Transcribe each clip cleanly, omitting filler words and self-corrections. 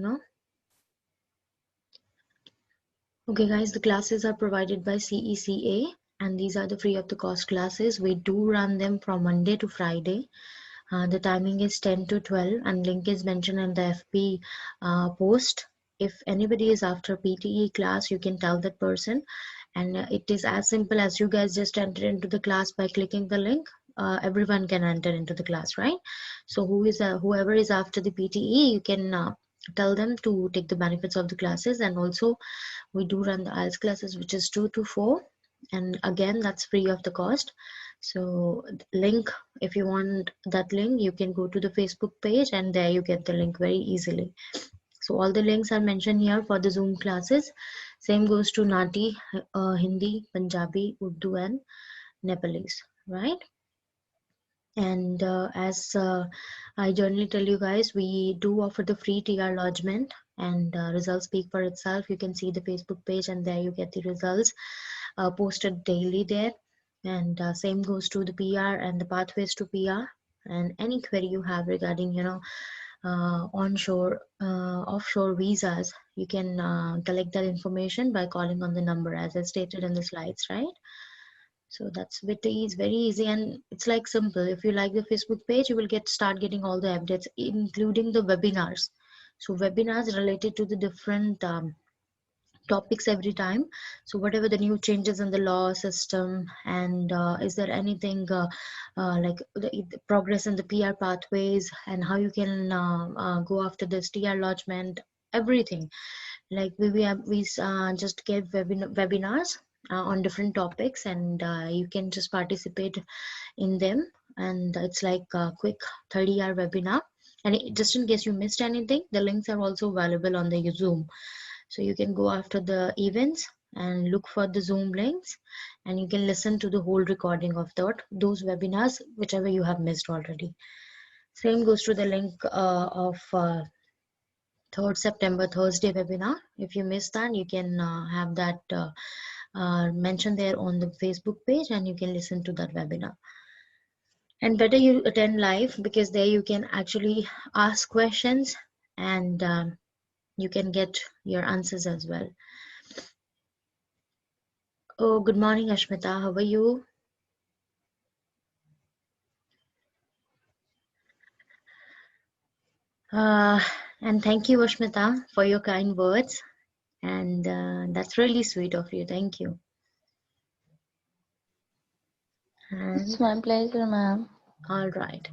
No? Okay guys, the classes are provided by CECA and these are the free of the cost classes. We do run them from Monday to Friday. The timing is 10 to 12 and link is mentioned in the FB post. If anybody is after PTE class, you can tell that person, and it is as simple as you guys just enter into the class by clicking the link. Everyone can enter into the class, right? So whoever is after the PTE, you can tell them to take the benefits of the classes. And also we do run the IELTS classes, which is 2 to 4, and again that's free of the cost. So link, if you want that link, you can go to the Facebook page and there you get the link very easily. So all the links are mentioned here for the Zoom classes. Same goes to Nati, Hindi, Punjabi, Urdu and Nepalese, right? And as I generally tell you guys, we do offer the free TR lodgement, and results speak for itself. You can see the Facebook page and there you get the results posted daily there. And same goes to the PR and the pathways to PR, and any query you have regarding onshore offshore visas, you can collect that information by calling on the number as I stated in the slides, right? So that's very easy, and it's like simple. If you like the Facebook page, you will start getting all the updates, including the webinars. So webinars related to the different topics every time. So whatever the new changes in the law system, and is there anything like the progress in the PR pathways, and how you can go after this TR lodgement, everything. Like we just gave webinars on different topics, and you can just participate in them, and it's like a quick 30-hour webinar. And just in case you missed anything, the links are also available on the Zoom, so you can go after the events and look for the Zoom links, and you can listen to the whole recording of those webinars, whichever you have missed already. Same goes to the link of 3rd September Thursday webinar. If you missed that, you can have that mentioned there on the Facebook page, and you can listen to that webinar. And better you attend live, because there you can actually ask questions, and you can get your answers as well. Oh, good morning, Ashmita. How are you? And thank you, Ashmita, for your kind words. And that's really sweet of you. Thank you. And It's my pleasure, ma'am. all right.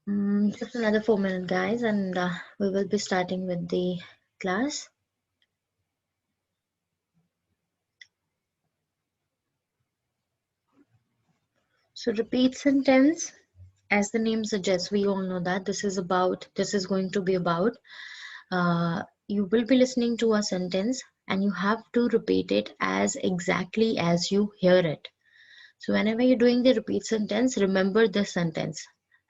Just another 4 minutes, guys, and we will be starting with the class. So repeat sentence, as the name suggests, we all know that this is going to be about, you will be listening to a sentence and you have to repeat it as exactly as you hear it. So whenever you're doing the repeat sentence, remember this sentence.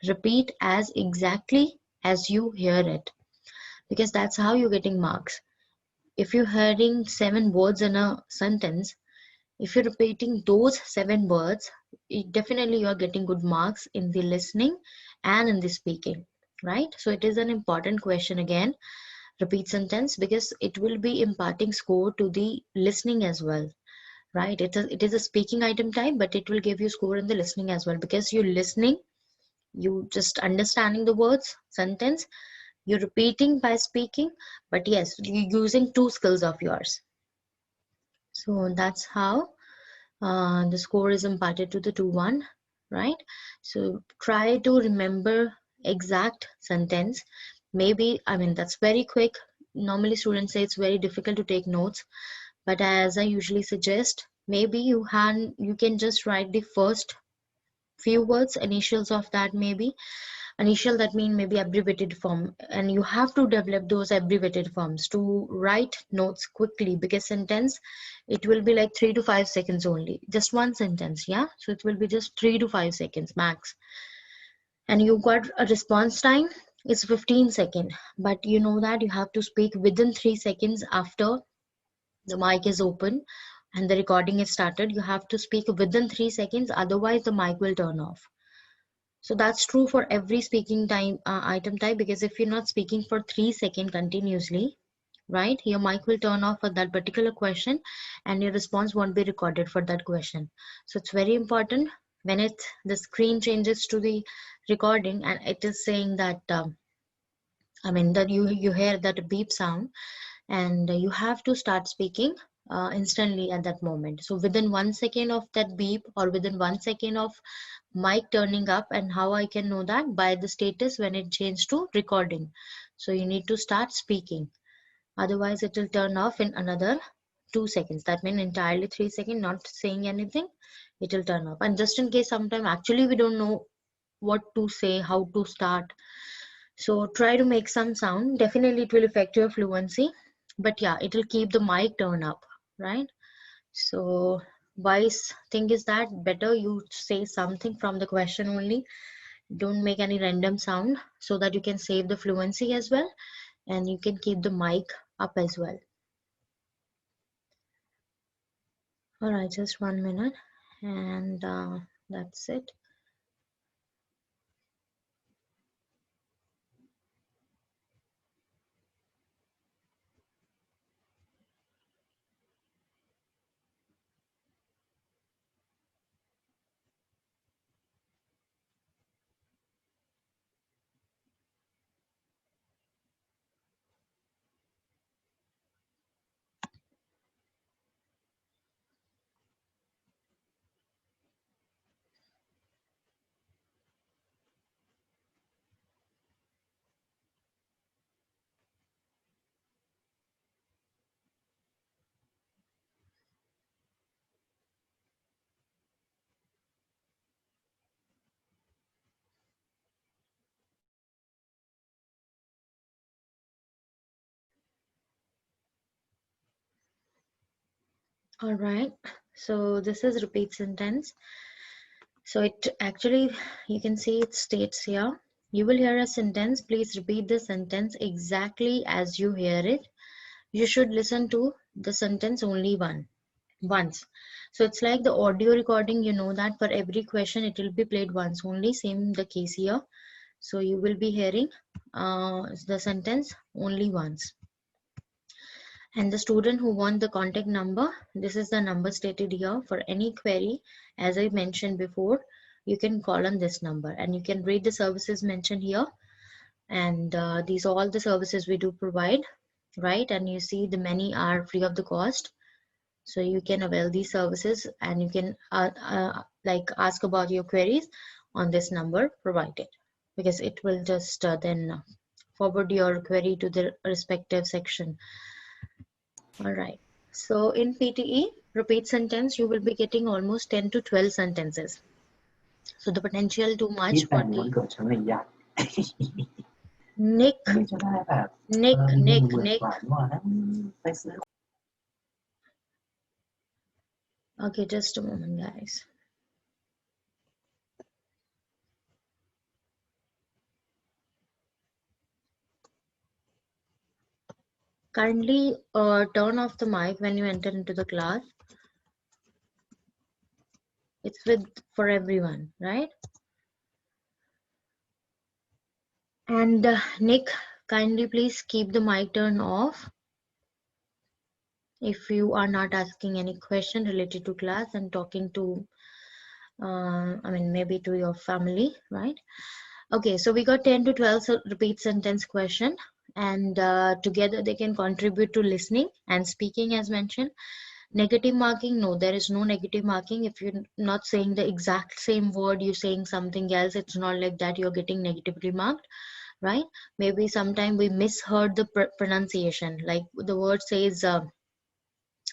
Repeat as exactly as you hear it, because that's how you're getting marks. If you're hearing 7 words in a sentence, if you're repeating those 7 words, definitely you're getting good marks in the listening and in the speaking, right? So it is an important question again, repeat sentence, because it will be imparting score to the listening as well, right? It is a speaking item type, but it will give you score in the listening as well, because you're listening, you just understanding the words, sentence, you're repeating by speaking, but yes, you're using 2 skills of yours. So that's how the score is imparted to the 2-1, right? So try to remember exact sentence. Maybe, I mean, that's very quick. Normally students say it's very difficult to take notes, but as I usually suggest, maybe you can just write the first few words, initials of that, maybe initial, that mean maybe abbreviated form, and you have to develop those abbreviated forms to write notes quickly, because sentence, it will be like 3 to 5 seconds only, just one sentence, yeah, so it will be just 3 to 5 seconds max, and you got a response time, it's 15 seconds, but you know that you have to speak within 3 seconds after the mic is open and the recording is started. You have to speak within 3 seconds, otherwise the mic will turn off. So that's true for every speaking time item type, because if you're not speaking for 3 seconds continuously, right, your mic will turn off for that particular question and your response won't be recorded for that question. So it's very important when the screen changes to the recording and it is saying that that you hear that beep sound, and you have to start speaking instantly at that moment. So within 1 second of that beep, or within 1 second of mic turning up, and how I can know that? By the status when it changed to recording. So you need to start speaking, otherwise it will turn off in another 2 seconds. That means entirely 3 seconds not saying anything, it will turn off. And just in case sometime actually we don't know what to say, how to start, so try to make some sound. Definitely it will affect your fluency, but yeah, it will keep the mic turn up, right? So wise thing is that better you say something from the question only. Don't make any random sound, so that you can save the fluency as well, and you can keep the mic up as well. All right, just 1 minute, and that's it. All right, so this is repeat sentence. So it actually, you can see it states here, you will hear a sentence. Please repeat the sentence exactly as you hear it. You should listen to the sentence only once. So it's like the audio recording, you know that for every question it will be played once only. Same the case here. So you will be hearing the sentence only once. And the student who want the contact number, this is the number stated here. For any query, as I mentioned before, you can call on this number, and you can read the services mentioned here. And these are all the services we do provide, right? And you see the many are free of the cost. So you can avail these services, and you can like ask about your queries on this number provided, because it will just then forward your query to the respective section. All right. So in PTE, repeat sentence, you will be getting almost 10 to 12 sentences. So the potential too much for the Nick. Okay, just a moment, guys. Kindly turn off the mic when you enter into the class. It's for everyone, right? And Nick, kindly please keep the mic turned off if you are not asking any question related to class and talking to, maybe to your family, right? Okay, so we got 10 to 12 repeat sentence question, and together they can contribute to listening and speaking as mentioned. Negative marking, no, there is no negative marking. If you're not saying the exact same word, you're saying something else, it's not like that you're getting negatively marked, right? Maybe sometime we misheard the pronunciation, like the word says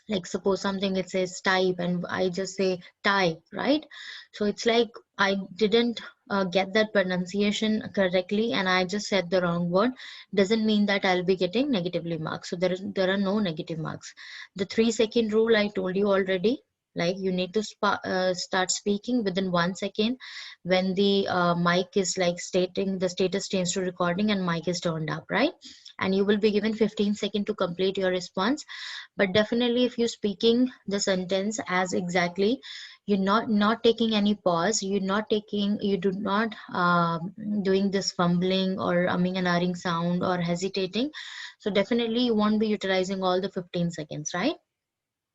like suppose something it says type and I just say tie, right? So it's like I didn't get that pronunciation correctly and I just said the wrong word. Doesn't mean that I'll be getting negatively marks. So there are no negative marks. The 3-second rule I told you already, like you need to start speaking within 1 second when the mic is like stating the status change to recording and mic is turned up, right? And you will be given 15 seconds to complete your response. But definitely if you're speaking the sentence as exactly You're not taking any pause. You do not doing this fumbling or umming and ahhing sound or hesitating. So definitely you won't be utilizing all the 15 seconds, right?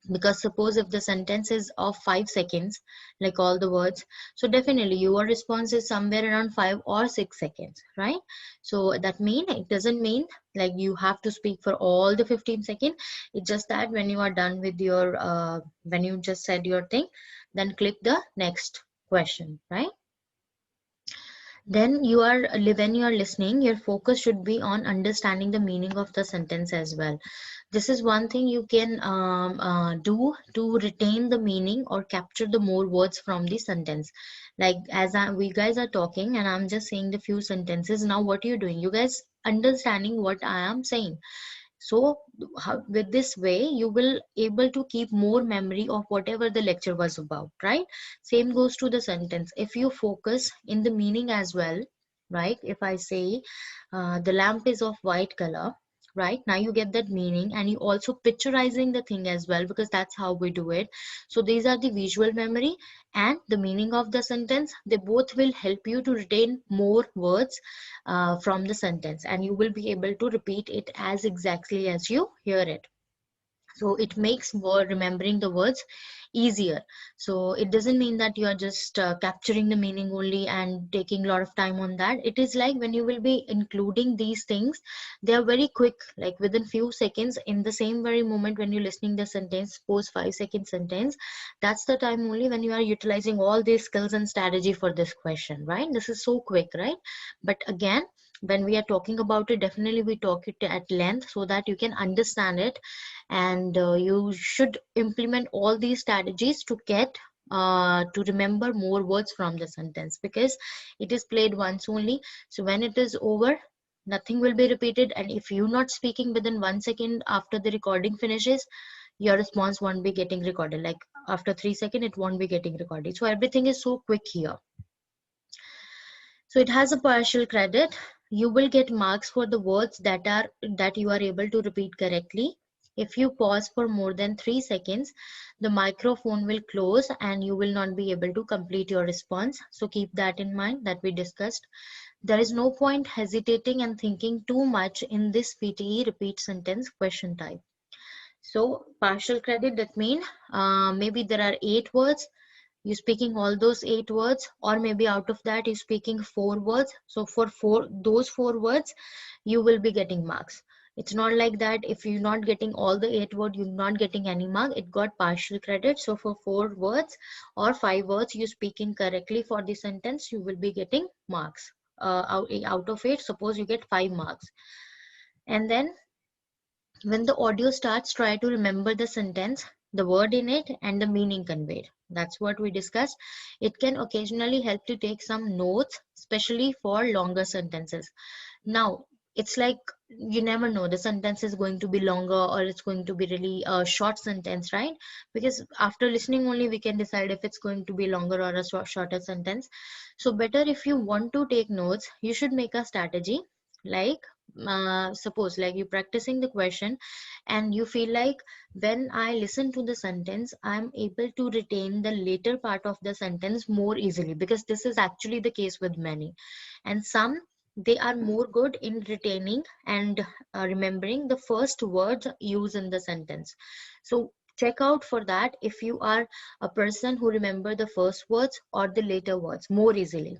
Because suppose if the sentence is of 5 seconds, like all the words, so definitely your response is somewhere around 5 or 6 seconds, right? So that mean it doesn't mean like you have to speak for all the 15 seconds. It's just that when you are done with your when you just said your thing, then click the next question, right? Then when you are listening, your focus should be on understanding the meaning of the sentence as well. This is one thing you can do to retain the meaning or capture the more words from the sentence. Like we guys are talking and I'm just saying the few sentences. Now what you're doing, you guys understanding what I am saying. So with this way you will able to keep more memory of whatever the lecture was about, right? Same goes to the sentence. If you focus in the meaning as well, right? If I say the lamp is of white color, right? Now you get that meaning and you also picturizing the thing as well, because that's how we do it. So these are the visual memory and the meaning of the sentence. They both will help you to retain more words from the sentence, and you will be able to repeat it as exactly as you hear it. So it makes remembering the words easier. So it doesn't mean that you are just capturing the meaning only and taking a lot of time on that. It is like when you will be including these things, they are very quick, like within few seconds, in the same very moment when you're listening the sentence, suppose 5-second sentence, that's the time only when you are utilizing all these skills and strategy for this question, right? This is so quick, right? But again, when we are talking about it, definitely we talk it at length so that you can understand it. And you should implement all these strategies to get to remember more words from the sentence, because it is played once only. So when it is over, nothing will be repeated, and if you're not speaking within 1 second after the recording finishes, your response won't be getting recorded. Like after 3 seconds it won't be getting recorded. So everything is so quick here. So it has a partial credit. You will get marks for the words that you are able to repeat correctly. If you pause for more than 3 seconds, the microphone will close and you will not be able to complete your response. So keep that in mind that we discussed. There is no point hesitating and thinking too much in this PTE repeat sentence question type. So partial credit, that means maybe there are 8 words, you speaking all those 8 words, or maybe out of that you speaking 4 words. So for those 4 words you will be getting marks. It's not like that if you're not getting all the 8 words, you're not getting any mark. It got partial credit. So for 4 words or 5 words you speaking correctly for the sentence, you will be getting marks. Out of 8, suppose you get 5 marks. And then when the audio starts, try to remember the sentence, the word in it, and the meaning conveyed. That's what we discussed. It can occasionally help to take some notes, especially for longer sentences. Now, it's like you never know, the sentence is going to be longer or it's going to be really a short sentence, right? Because after listening only we can decide if it's going to be longer or a shorter sentence. So better, if you want to take notes, you should make a strategy. Like suppose like you're practicing the question and you feel like, when I listen to the sentence, I'm able to retain the later part of the sentence more easily, because this is actually the case with many. And some, they are more good in retaining and remembering the first words used in the sentence. So check out for that if you are a person who remember the first words or the later words more easily.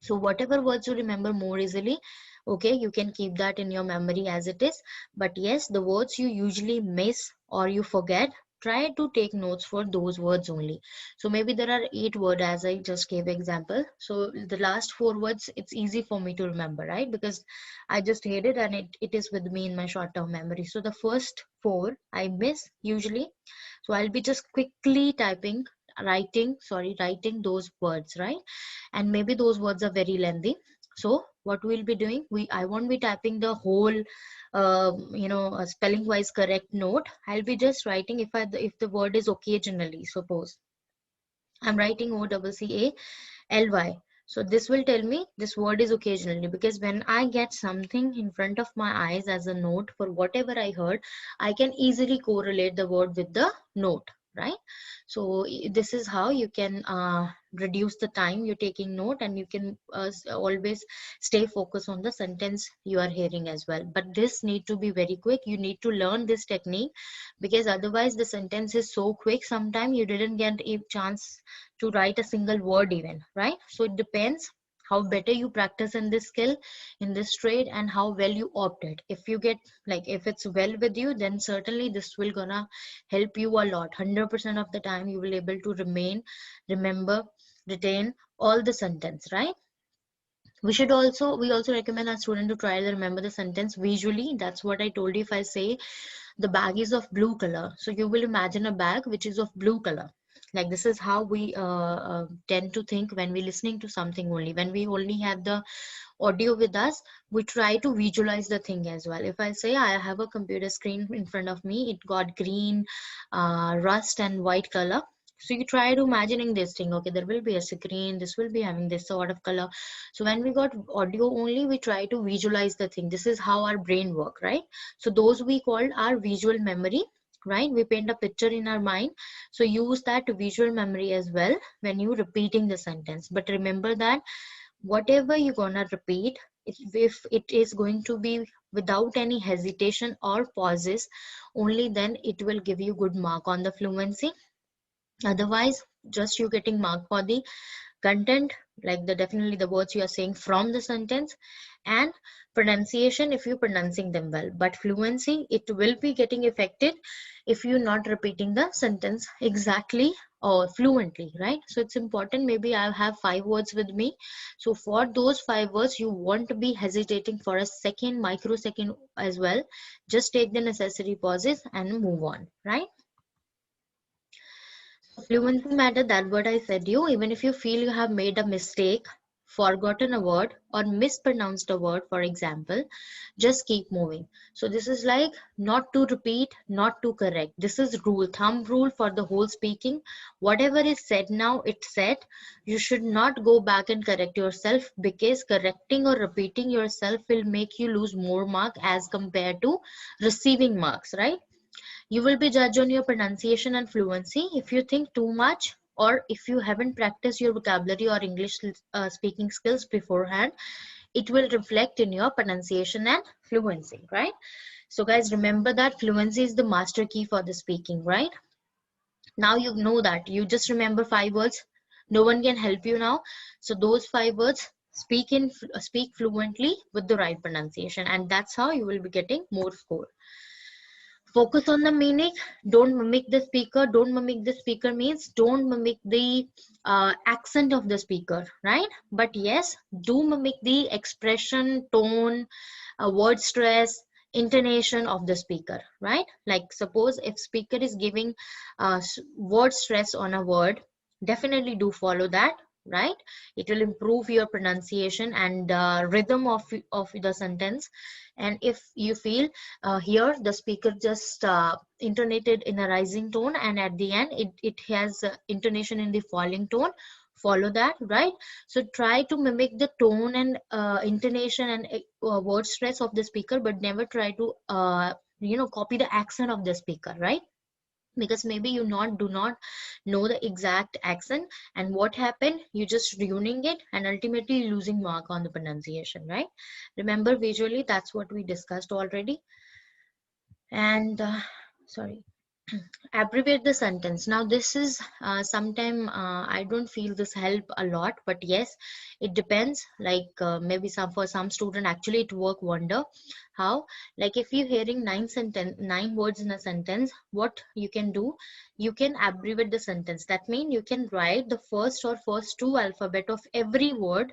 So whatever words you remember more easily, okay, you can keep that in your memory as it is. But yes, the words you usually miss or you forget, try to take notes for those words only. So maybe there are 8 words as I just gave example. So the last 4 words, it's easy for me to remember, right? Because I just hate it and it is with me in my short-term memory. So the first 4 I miss usually. So I'll be just quickly writing those words, right? And maybe those words are very lengthy. So what we'll be doing, I won't be typing the whole spelling wise correct note. I'll be just writing if the word is occasionally. Suppose I'm writing OCCALY. So this will tell me this word is occasionally, because when I get something in front of my eyes as a note for whatever I heard, I can easily correlate the word with the note, right? So this is how you can reduce the time you're taking note, and you can always stay focused on the sentence you are hearing as well. But this need to be very quick. You need to learn this technique, because otherwise the sentence is so quick, sometimes you didn't get a chance to write a single word even, right? So it depends how better you practice in this skill, in this trade, and how well you opt it. If you get, like, if it's well with you, then certainly this will gonna help you a lot. 100% of the time you will able to remember, retain all the sentence, right? We also recommend our student to try to remember the sentence visually. That's what I told you. If I say the bag is of blue color, so you will imagine a bag which is of blue color. Like, this is how we tend to think when we listening to something. Only when we only have the audio with us, we try to visualize the thing as well. If I say I have a computer screen in front of me, it got green, rust and white color, so you try to imagining this thing. Okay, there will be a screen, this will be having this sort of color. So when we got audio only, we try to visualize the thing. This is how our brain work, right? So those we call our visual memory, right? We paint a picture in our mind. So use that visual memory as well when you repeating the sentence. But remember that whatever you're gonna repeat, if it is going to be without any hesitation or pauses, only then it will give you good mark on the fluency. Otherwise, just you getting mark for the content, like the definitely the words you are saying from the sentence, and pronunciation if you're pronouncing them well. But fluency, it will be getting affected if you're not repeating the sentence exactly or fluently, right? So it's important. Maybe I have 5 words with me, so for those 5 words you won't be hesitating for a second, microsecond as well. Just take the necessary pauses and move on, right? Fluency matter, that what I said you. Even if you feel you have made a mistake, forgotten a word, or mispronounced a word, for example, just keep moving. So this is like not to repeat, not to correct. This is rule, thumb rule for the whole speaking. Whatever is said now, it's said. You should not go back and correct yourself, because correcting or repeating yourself will make you lose more mark as compared to receiving marks, right? You will be judged on your pronunciation and fluency. If you think too much, or if you haven't practiced your vocabulary or English speaking skills beforehand, it will reflect in your pronunciation and fluency, right? So guys, remember that fluency is the master key for the speaking, right? Now you know that. You just remember 5 words. No one can help you now. So those 5 words, speak fluently with the right pronunciation, and that's how you will be getting more score. Focus on the meaning. Don't mimic the speaker. Don't mimic the speaker means don't mimic the accent of the speaker, right? But yes, do mimic the expression, tone, word stress, intonation of the speaker, right? Like, suppose if speaker is giving word stress on a word, definitely do follow that, right? It will improve your pronunciation and rhythm of the sentence. And if you feel here the speaker just intonated in a rising tone, and at the end it has intonation in the falling tone, follow that, right? So try to mimic the tone and intonation and word stress of the speaker, but never try to copy the accent of the speaker, right? Because maybe you do not know the exact accent, and what happened, you just ruining it and ultimately losing mark on the pronunciation, right? Remember, visually, that's what we discussed already. And sorry, abbreviate the sentence. Now this is sometime I don't feel this help a lot, but yes, it depends. Like maybe for some student actually it work wonder. How? Like, if you're hearing 9 words in a sentence, what you can do, you can abbreviate the sentence. That means you can write the first 2 alphabet of every word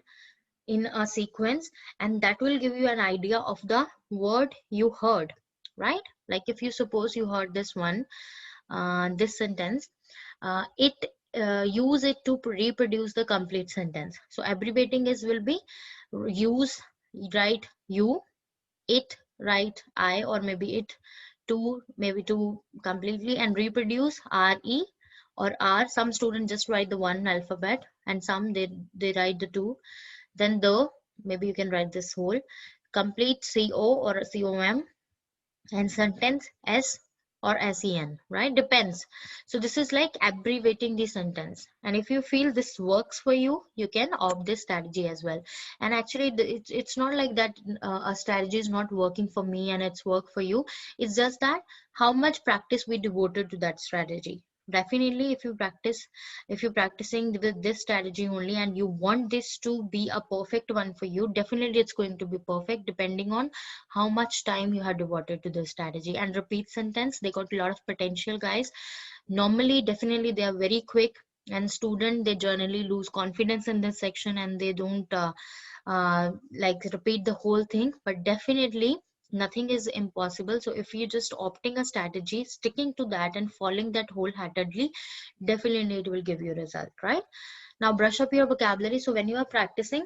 in a sequence, and that will give you an idea of the word you heard, right? Like, if you suppose you heard this one, this sentence, it use it to reproduce the complete sentence. So abbreviating is will be use, write you, it, write I, or maybe it, to, maybe to completely, and reproduce re or r. Some students just write the one alphabet, and some they write the two. Then the, maybe you can write this whole complete, co or com, and sentence s or SEN, right? Depends. So this is like abbreviating the sentence. And if you feel this works for you, you can opt this strategy as well. And actually, it's not like that a strategy is not working for me and it's work for you. It's just that how much practice we devoted to that strategy. Definitely, if you're practicing with this strategy only and you want this to be a perfect one for you, definitely it's going to be perfect depending on how much time you have devoted to this strategy. And repeat sentence, they got a lot of potential, guys. Normally, definitely they are very quick, and student, they generally lose confidence in this section and they don't like repeat the whole thing. But definitely nothing is impossible. So if you just opting a strategy, sticking to that and following that wholeheartedly, definitely it will give you result, right? Now brush up your vocabulary. So when you are practicing,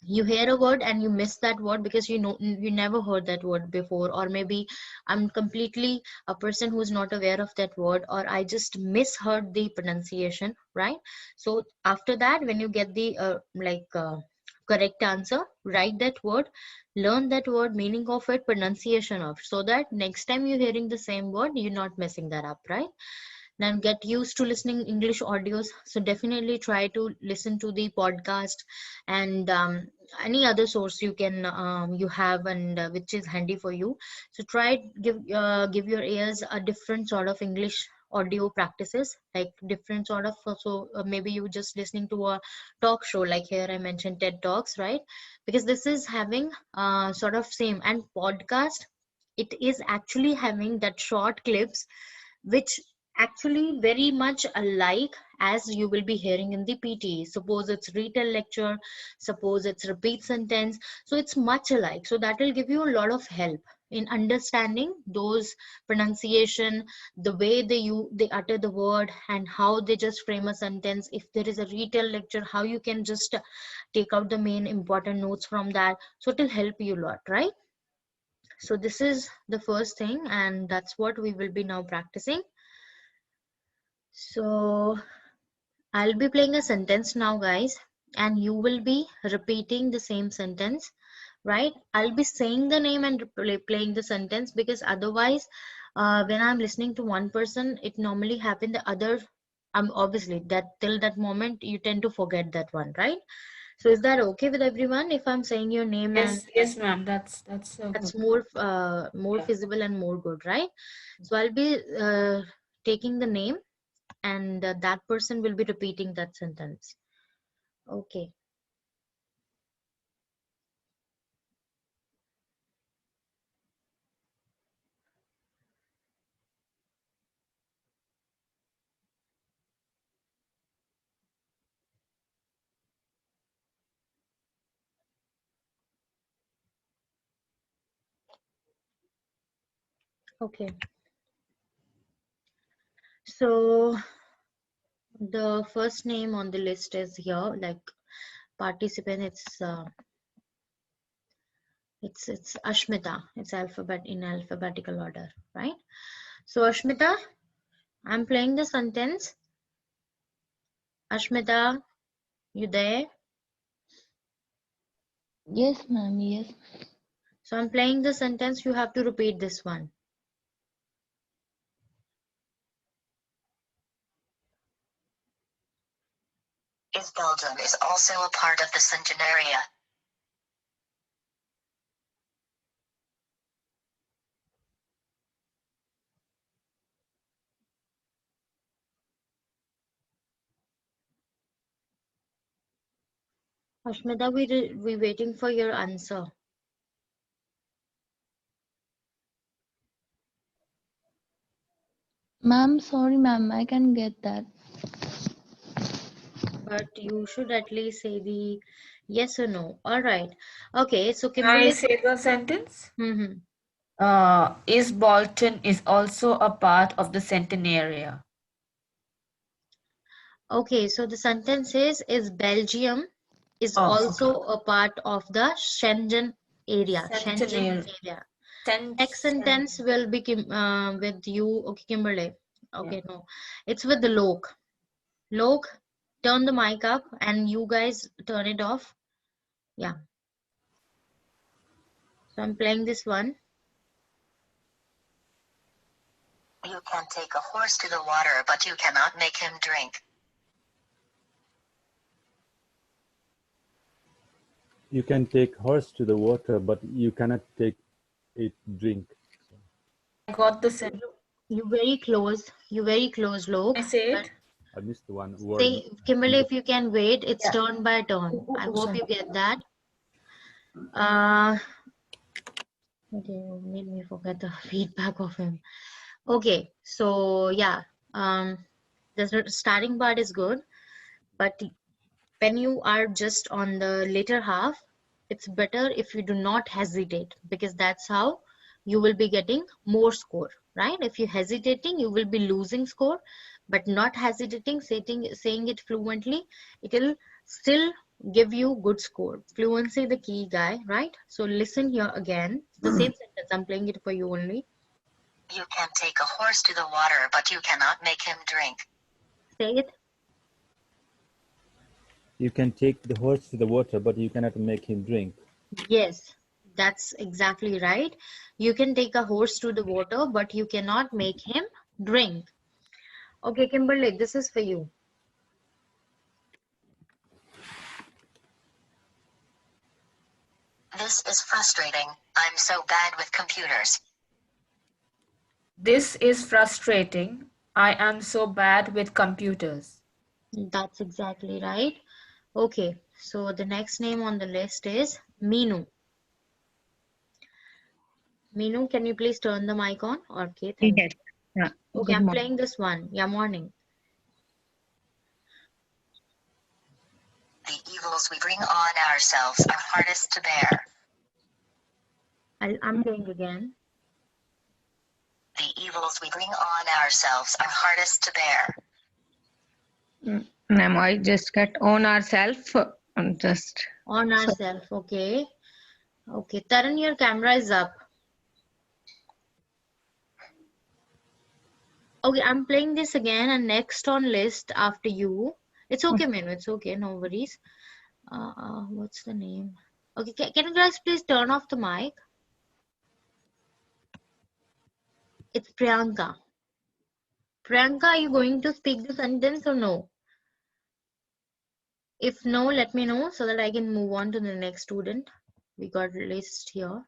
you hear a word and you miss that word because you know you never heard that word before, or maybe I'm completely a person who is not aware of that word, or I just misheard the pronunciation, right? So after that, when you get the correct answer, write that word, learn that word, meaning of it, pronunciation of, so that next time you're hearing the same word, you're not messing that up, right? Then get used to listening English audios. So definitely try to listen to the podcast and any other source you can you have, and which is handy for you. So try give your ears a different sort of English audio practices, like different sort of maybe you just listening to a talk show, like here I mentioned TED Talks, right? Because this is having sort of same, and podcast, it is actually having that short clips which actually very much alike as you will be hearing in the PTE. Suppose it's retell lecture, suppose it's repeat sentence, so it's much alike. So that will give you a lot of help in understanding those pronunciation, the way they utter the word, and how they just frame a sentence. If there is a retell lecture, how you can just take out the main important notes from that. So it will help you a lot, right? So this is the first thing, and that's what we will be now practicing. So I'll be playing a sentence now, guys, and you will be repeating the same sentence, right? I'll be saying the name and playing the sentence, because otherwise, when I'm listening to one person, it normally happen the other. Obviously that till that moment you tend to forget that one, right? So is that okay with everyone if I'm saying your name? And Yes, ma'am. That's so that's good. more Yeah. feasible and more good, right? So I'll be taking the name, and that person will be repeating that sentence. Okay. Okay. So the first name on the list is here, like participant. It's Ashmita. It's alphabetical order, right? So Ashmita, I'm playing the sentence. Ashmita, you there? Yes, ma'am. Yes. So I'm playing the sentence. You have to repeat this one. Is Belgium is also a part of the Schengen area. Ashmita, we waiting for your answer. Ma'am, sorry, ma'am, I can get that. But you should at least say the yes or no. All right. Okay. So Can I Kimberly. say the sentence? Mm-hmm. Is Bolton is also a part of the Centenary. Okay. So the sentence is Belgium is Oh, okay. also a part of the Schengen area. Schengen Centenary. area. Next Cent. sentence will be with you. Okay, Kimberly. Yeah. Okay, no. It's with the Lok. Lok, turn the mic up and you guys turn it off. Yeah. So I'm playing this one. You can take a horse to the water, but you cannot make him drink. You can take horse to the water, but you cannot take it drink. I got the sentence. You're very close. You're very close, Lok. Can I say it? I missed one word. Say, Kimberly, if you can wait, it's Yeah. turn by turn. I hope Sure. you get that. Okay, you made me forget the feedback of him. Okay, so yeah, the starting part is good, but when you are just on the later half, it's better if you do not hesitate, because that's how you will be getting more score, right? If you're hesitating, you will be losing score, but not hesitating, saying it fluently, it will still give you good score. Fluency the key, guy, right? So listen here again, the same sentence, I'm playing it for you only. You can take a horse to the water, but you cannot make him drink. Say it. You can take the horse to the water, but you cannot make him drink. Yes, that's exactly right. You can take a horse to the water, but you cannot make him drink. Okay, Kimberly, this is for you. This is frustrating. I'm so bad with computers. This is frustrating. I am so bad with computers. That's exactly right. Okay, so the next name on the list is Meenu. Meenu, can you please turn the mic on? Okay, thank you. Yeah. Okay, Good I'm morning. playing this one. Yeah, morning. The evils we bring on ourselves are hardest to bear. I'm playing again. The evils we bring on ourselves are hardest to bear. Ma'am, I just get on ourselves. Just On ourselves, okay. Okay, Taran, your camera is up. Okay, I'm playing this again, and next on list after you. It's okay, Menu. It's okay. No worries. What's the name? Okay, can you guys please turn off the mic? It's Priyanka. Priyanka, are you going to speak the sentence or no? If no, let me know so that I can move on to the next student. We got a list here.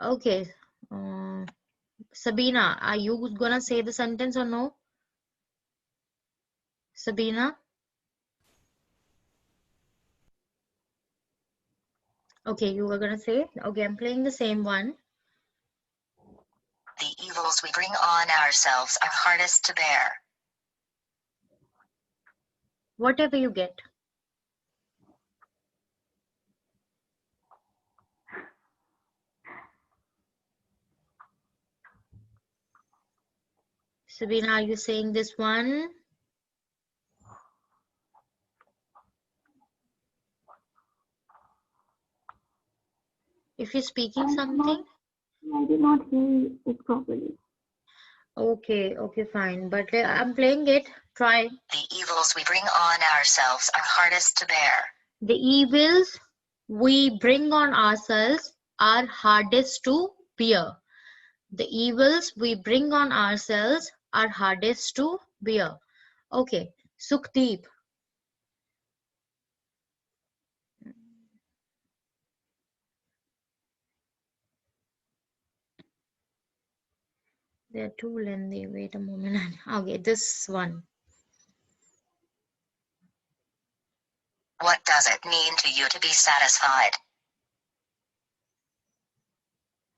Okay. Sabina, are you gonna say the sentence or no? Sabina? Okay, you were gonna say it? Okay, I'm playing the same one. The evils we bring on ourselves are hardest to bear. Whatever you get. Sabina, are you saying this one? If you're speaking something? I did not hear it properly. Okay, okay, fine. But I'm playing it. Try. The evils we bring on ourselves are hardest to bear. The evils we bring on ourselves are hardest to bear. The evils we bring on ourselves are hardest to bear. Okay, Sukhdeep. They're too lengthy. Wait a moment. Okay, this one. What does it mean to you to be satisfied?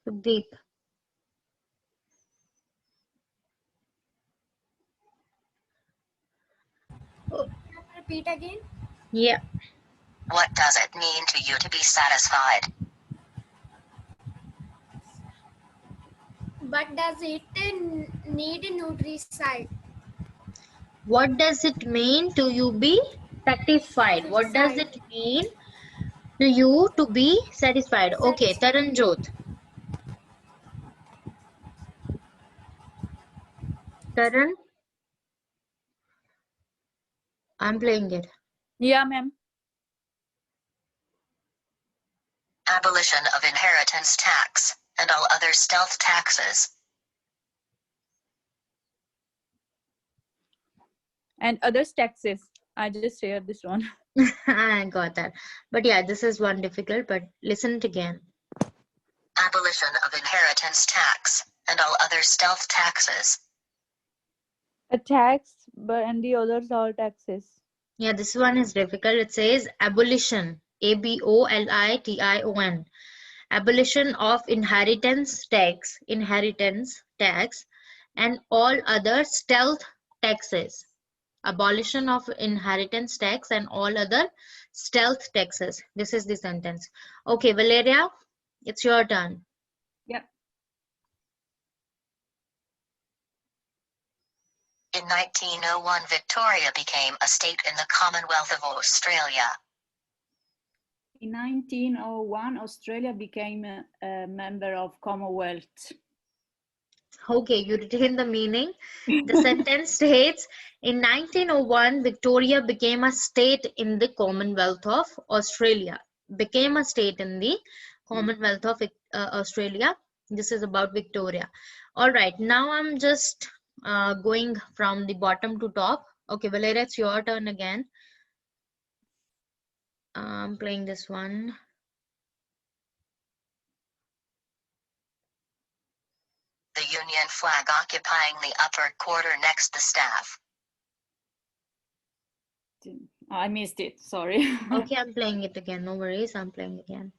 Sukhdeep. Repeat again. Yeah. What does it mean to you to be satisfied? But does it need nutricide? What does it mean to you be satisfied? What does it mean to you to be satisfied? Okay, Taranjot. Taran, I'm playing it. Yeah, ma'am. Abolition of inheritance tax and all other stealth taxes. And other taxes. I just shared this one. I got that. But yeah, this is one difficult, but listen it again. Abolition of inheritance tax and all other stealth taxes. A tax, but and the others are taxes. Yeah, this one is difficult. It says abolition, ABOLITION. Abolition of inheritance tax, and all other stealth taxes. Abolition of inheritance tax and all other stealth taxes. This is the sentence. Okay, Valeria, it's your turn. Yep. In 1901, Victoria became a state in the Commonwealth of Australia. In 1901, Australia became a member of Commonwealth. Okay, you retain the meaning. The sentence states, in 1901, Victoria became a state in the Commonwealth of Australia. Became a state in the Commonwealth of Australia. This is about Victoria. All right, now I'm just going from the bottom to top. Okay, Valeria, it's your turn again. I'm playing this one. The Union flag occupying the upper quarter next the staff. I missed it, sorry. Okay, I'm playing it again. No worries, I'm playing again.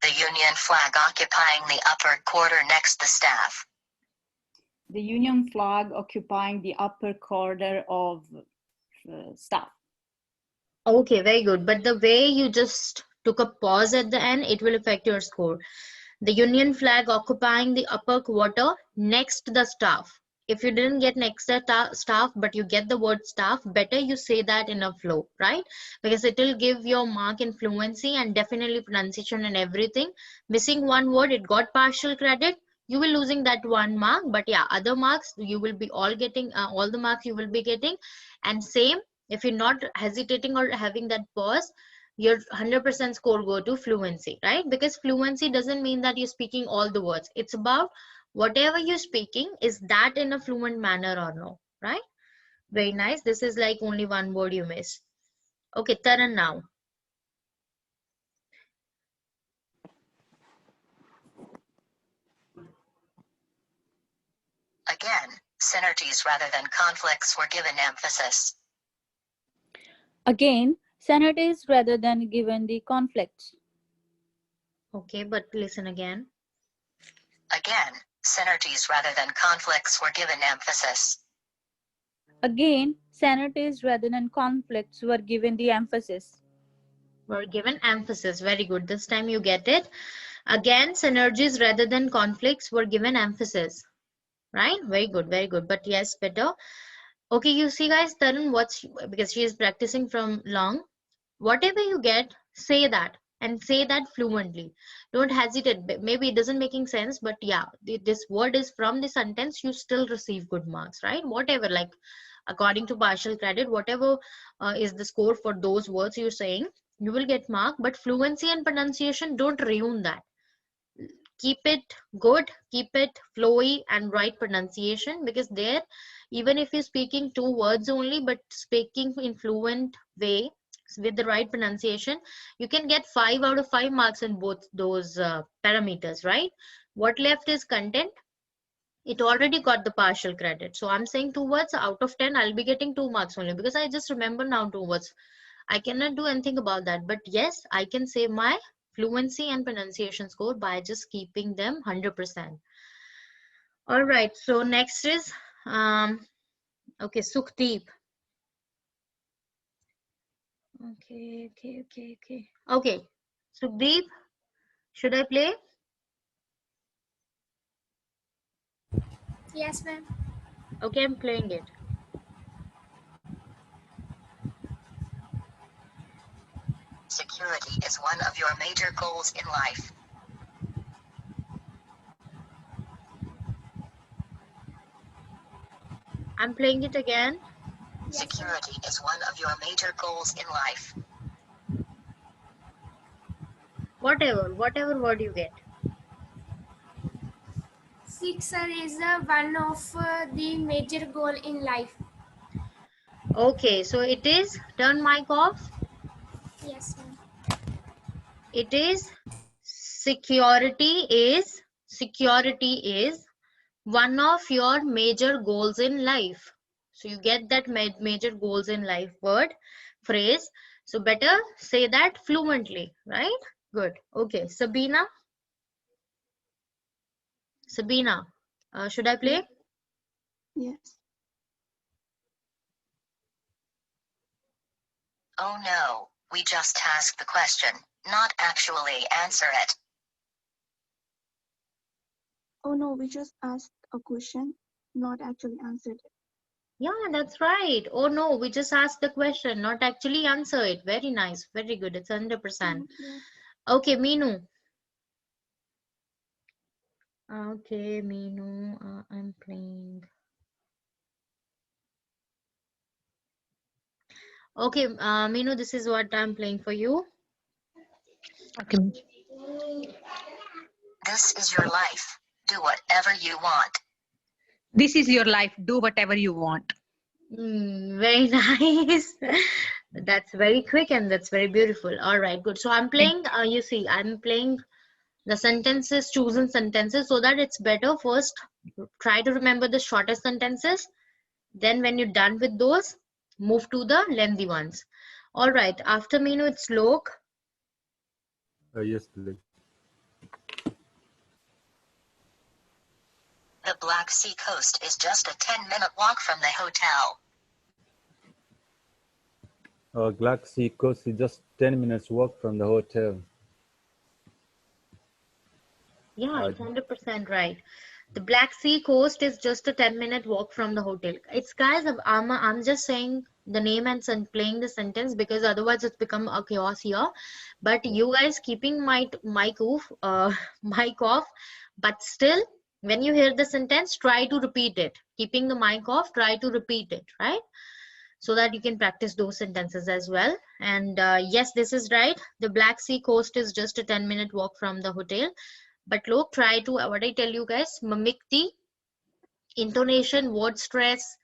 The Union flag occupying the upper quarter next the staff. The Union flag occupying the upper corner of staff. Okay, very good. But the way you just took a pause at the end, it will affect your score. The Union flag occupying the upper quarter next the staff. If you didn't get next the staff, but you get the word staff, better you say that in a flow, right? Because it will give your mark in fluency and definitely pronunciation and everything. Missing one word, it got partial credit. You will losing that 1 mark, but yeah, other marks you will be all getting, all the marks you will be getting. And same, if you're not hesitating or having that pause, your 100% score go to fluency, right? Because fluency doesn't mean that you're speaking all the words. It's about whatever you're speaking, is that in a fluent manner or no, right? Very nice. This is like only one word you missed. Okay, Taran now. Again, synergies rather than conflicts were given emphasis. Again, synergies rather than given the conflicts. Okay, but listen again. Again, synergies rather than conflicts were given emphasis. Again, synergies rather than conflicts were given the emphasis. Were given emphasis. Very good. This time you get it. Again, synergies rather than conflicts were given emphasis. Right? Very good. Very good. But yes, better. Okay, you see guys, Tarun, because she is practicing from long. Whatever you get, say that and say that fluently. Don't hesitate. Maybe it doesn't making sense, but yeah, this word is from the sentence, you still receive good marks, right? Whatever, like according to partial credit, whatever is the score for those words you're saying, you will get mark. But fluency and pronunciation, don't ruin that. Keep it good, keep it flowy and right pronunciation, because there, even if you're speaking 2 words only, but speaking in fluent way with the right pronunciation, you can get 5 out of 5 marks in both those parameters, right? What left is content. It already got the partial credit. So I'm saying 2 words out of 10, I'll be getting 2 marks only, because I just remember now 2 words. I cannot do anything about that. But yes, I can say my fluency and pronunciation score by just keeping them 100%. All right, so next is okay, Sukhdeep. Okay, Sukhdeep, should I play? Yes, ma'am. Okay, I'm playing it. Security is one of your major goals in life. I'm playing it again. Yes, ma'am. Security is one of your major goals in life. whatever word you get. CECA is one of the major goal in life. Okay, so it is, turn mic off. Yes, ma'am. It is security is one of your major goals in life. So you get that major goals in life word phrase. So better say that fluently, right? Good. Okay, Sabina, should I play? Yes. Oh no, we just asked the question, not actually answer it. Oh no, we just asked a question, not actually answered it. Yeah, that's right. Oh no, we just asked the question, not actually answer it. Very nice, very good. It's 100%. Thank you. Okay, Meenu. Okay, Meenu, I'm playing. Okay, Meenu, this is what I'm playing for you. Okay. This is your life. Do whatever you want. This is your life. Do whatever you want. Very nice. That's very quick and that's very beautiful. All right, good. So I'm playing, you see, I'm playing the sentences, chosen sentences, so that it's better. First, try to remember the shortest sentences. Then when you're done with those, move to the lengthy ones. All right, after Meenu, it's Lok. Yes, please. The Black Sea coast is just a 10-minute walk from the hotel. Black Sea coast is just 10 minutes walk from the hotel. Yeah, it's 100% right. The Black Sea coast is just a 10-minute walk from the hotel. It's guys, I'm just saying the name and playing the sentence because otherwise it's become a chaos here. But you guys keeping my mic off, mic off, but still when you hear the sentence, try to repeat it. Keeping the mic off, try to repeat it, right? So that you can practice those sentences as well. And yes, this is right. The Black Sea coast is just a 10-minute walk from the hotel. But look, try to, what I tell you guys, mimic the intonation, word stress,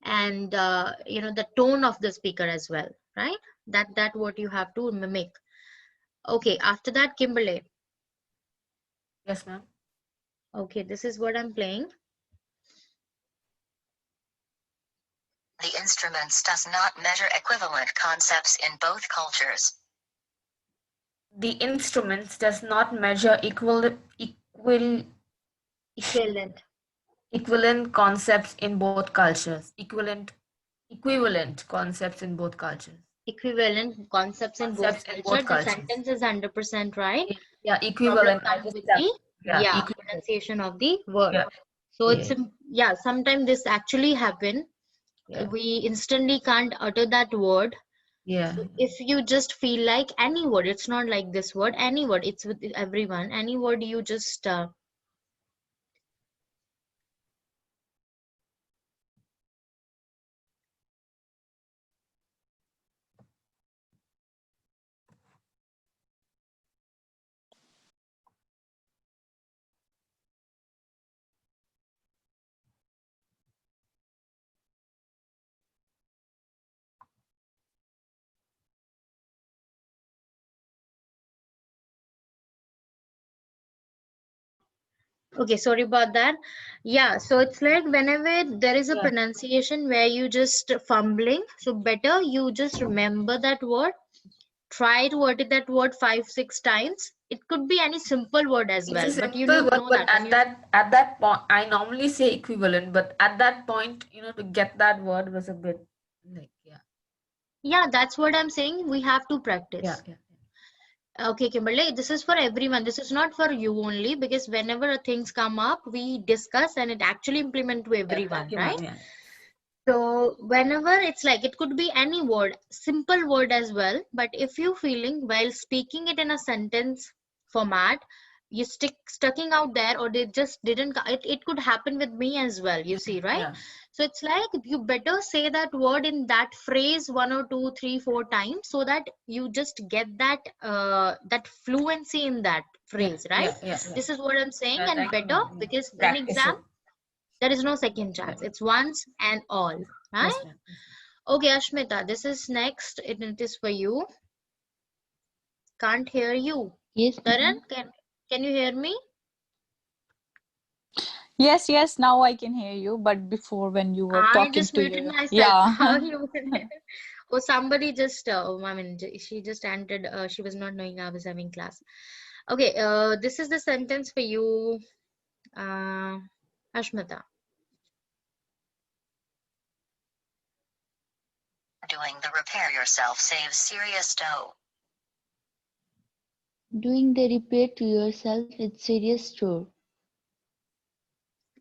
and the tone of the speaker as well, right? That what you have to mimic. Okay, after that, Kimberly. Yes, ma'am. Okay, this is what I'm playing. The instruments does not measure equivalent concepts in both cultures. The instruments does not measure equivalent concepts in both cultures. Equivalent concepts in both cultures. Equivalent concepts in both cultures. The sentence is 100% right. Yeah, equivalent. With the pronunciation of the word. Yeah. So it's sometimes this actually happen. Yeah. We instantly can't utter that word. Yeah. So if you just feel like any word, it's not like this word, any word, it's with everyone. Any word you just okay, sorry about that. Yeah, so it's like whenever there is a pronunciation where you just fumbling, so better you just remember that word. Try to utter that word 5-6 times. It could be any simple word as well, but you need to know that. At that point, I normally say equivalent, but at that point, to get that word was a bit like Yeah, that's what I'm saying. We have to practice. Yeah. Okay, Kimberly, this is for everyone. This is not for you only because whenever things come up, we discuss and it actually implement to everyone, right? So whenever it's like, it could be any word, simple word as well. But if you feeling while speaking it in a sentence format, you stucking out there, or they just didn't. It could happen with me as well. You see, right? Yeah. So it's like you better say that word in that phrase 1 or 2, 3, 4 times, so that you just get that that fluency in that phrase, right? Yeah. This is what I'm saying, and Like, better, because in practice exam it. there is no second chance. It's once and all, right? Yes, ma'am. Okay, Ashmita, this is next. It is for you. Can't hear you. Yes, Taran, ma'am. can you hear me? Yes, now I can hear you. But before, when you were I talking just to muted your, myself. yeah. How you? Oh, somebody just. I mean, she just entered. She was not knowing I was having class. Okay. This is the sentence for you, Ashmita. Doing the repair yourself saves serious dough. Doing the repair to yourself is serious chore.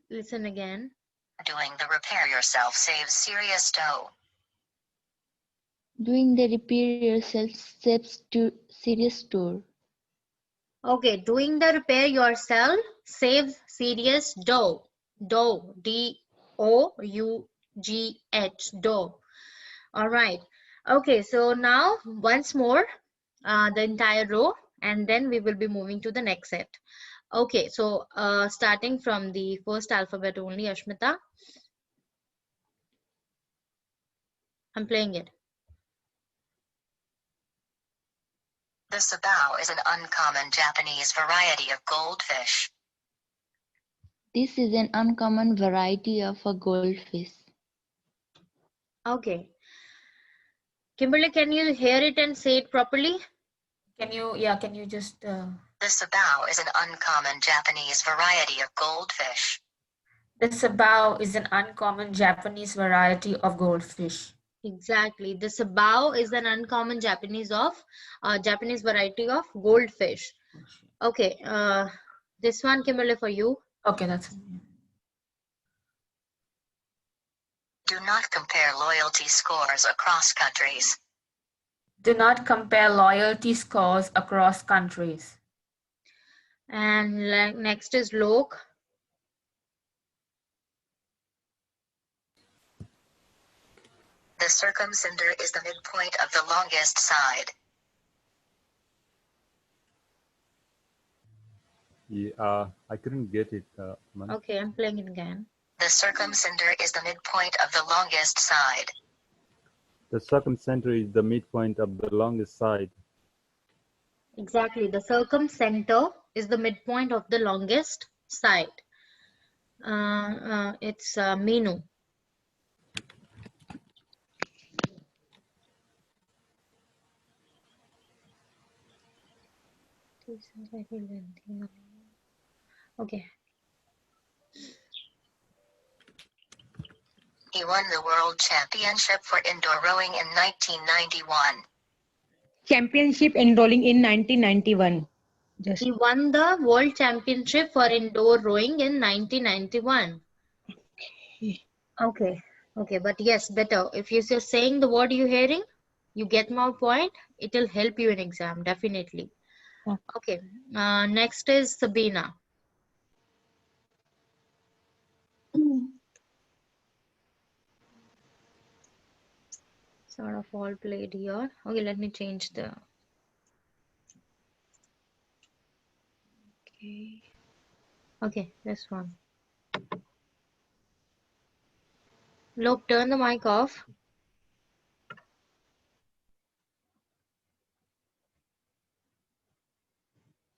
Listen again. Doing the repair yourself saves serious dough. Doing the repair yourself saves to serious chore. Okay. Doing the repair yourself saves serious dough. Dough. D-O-U-G-H. Dough. All right. Okay. So now once more, the entire row, and then we will be moving to the next set. Okay, so starting from the first alphabet only, Ashmita. I'm playing it. The sabao is an uncommon Japanese variety of goldfish. This is an uncommon variety of a goldfish. Okay. Kimberly, can you hear it and say it properly? Can you just The sabao is an uncommon Japanese variety of goldfish. the sabao is an uncommon Japanese variety of goldfish. Exactly. The sabao is an uncommon Japanese variety of goldfish. Okay. This one, Kimberly, for you. Okay, that's Do not compare loyalty scores across countries. do not compare loyalty scores across countries. And next is Lok. The circumcinder is the midpoint of the longest side. Yeah, I couldn't get it, man. Okay, I'm playing it again. The circumcinder is the midpoint of the longest side. The circumcenter is the midpoint of the longest side. Exactly. The circumcenter is the midpoint of the longest side. It's Minu. Okay. He won the World Championship for indoor rowing in 1991. Championship enrolling in 1991. Just He won the World Championship for indoor rowing in 1991. Okay. Okay, but yes, better. If you're just saying the word you're hearing, you get more point. It will help you in exam, definitely. Okay. Next is Sabina. Sort of all played here. Okay, let me change the. Okay. Okay, this one. Look, turn the mic off.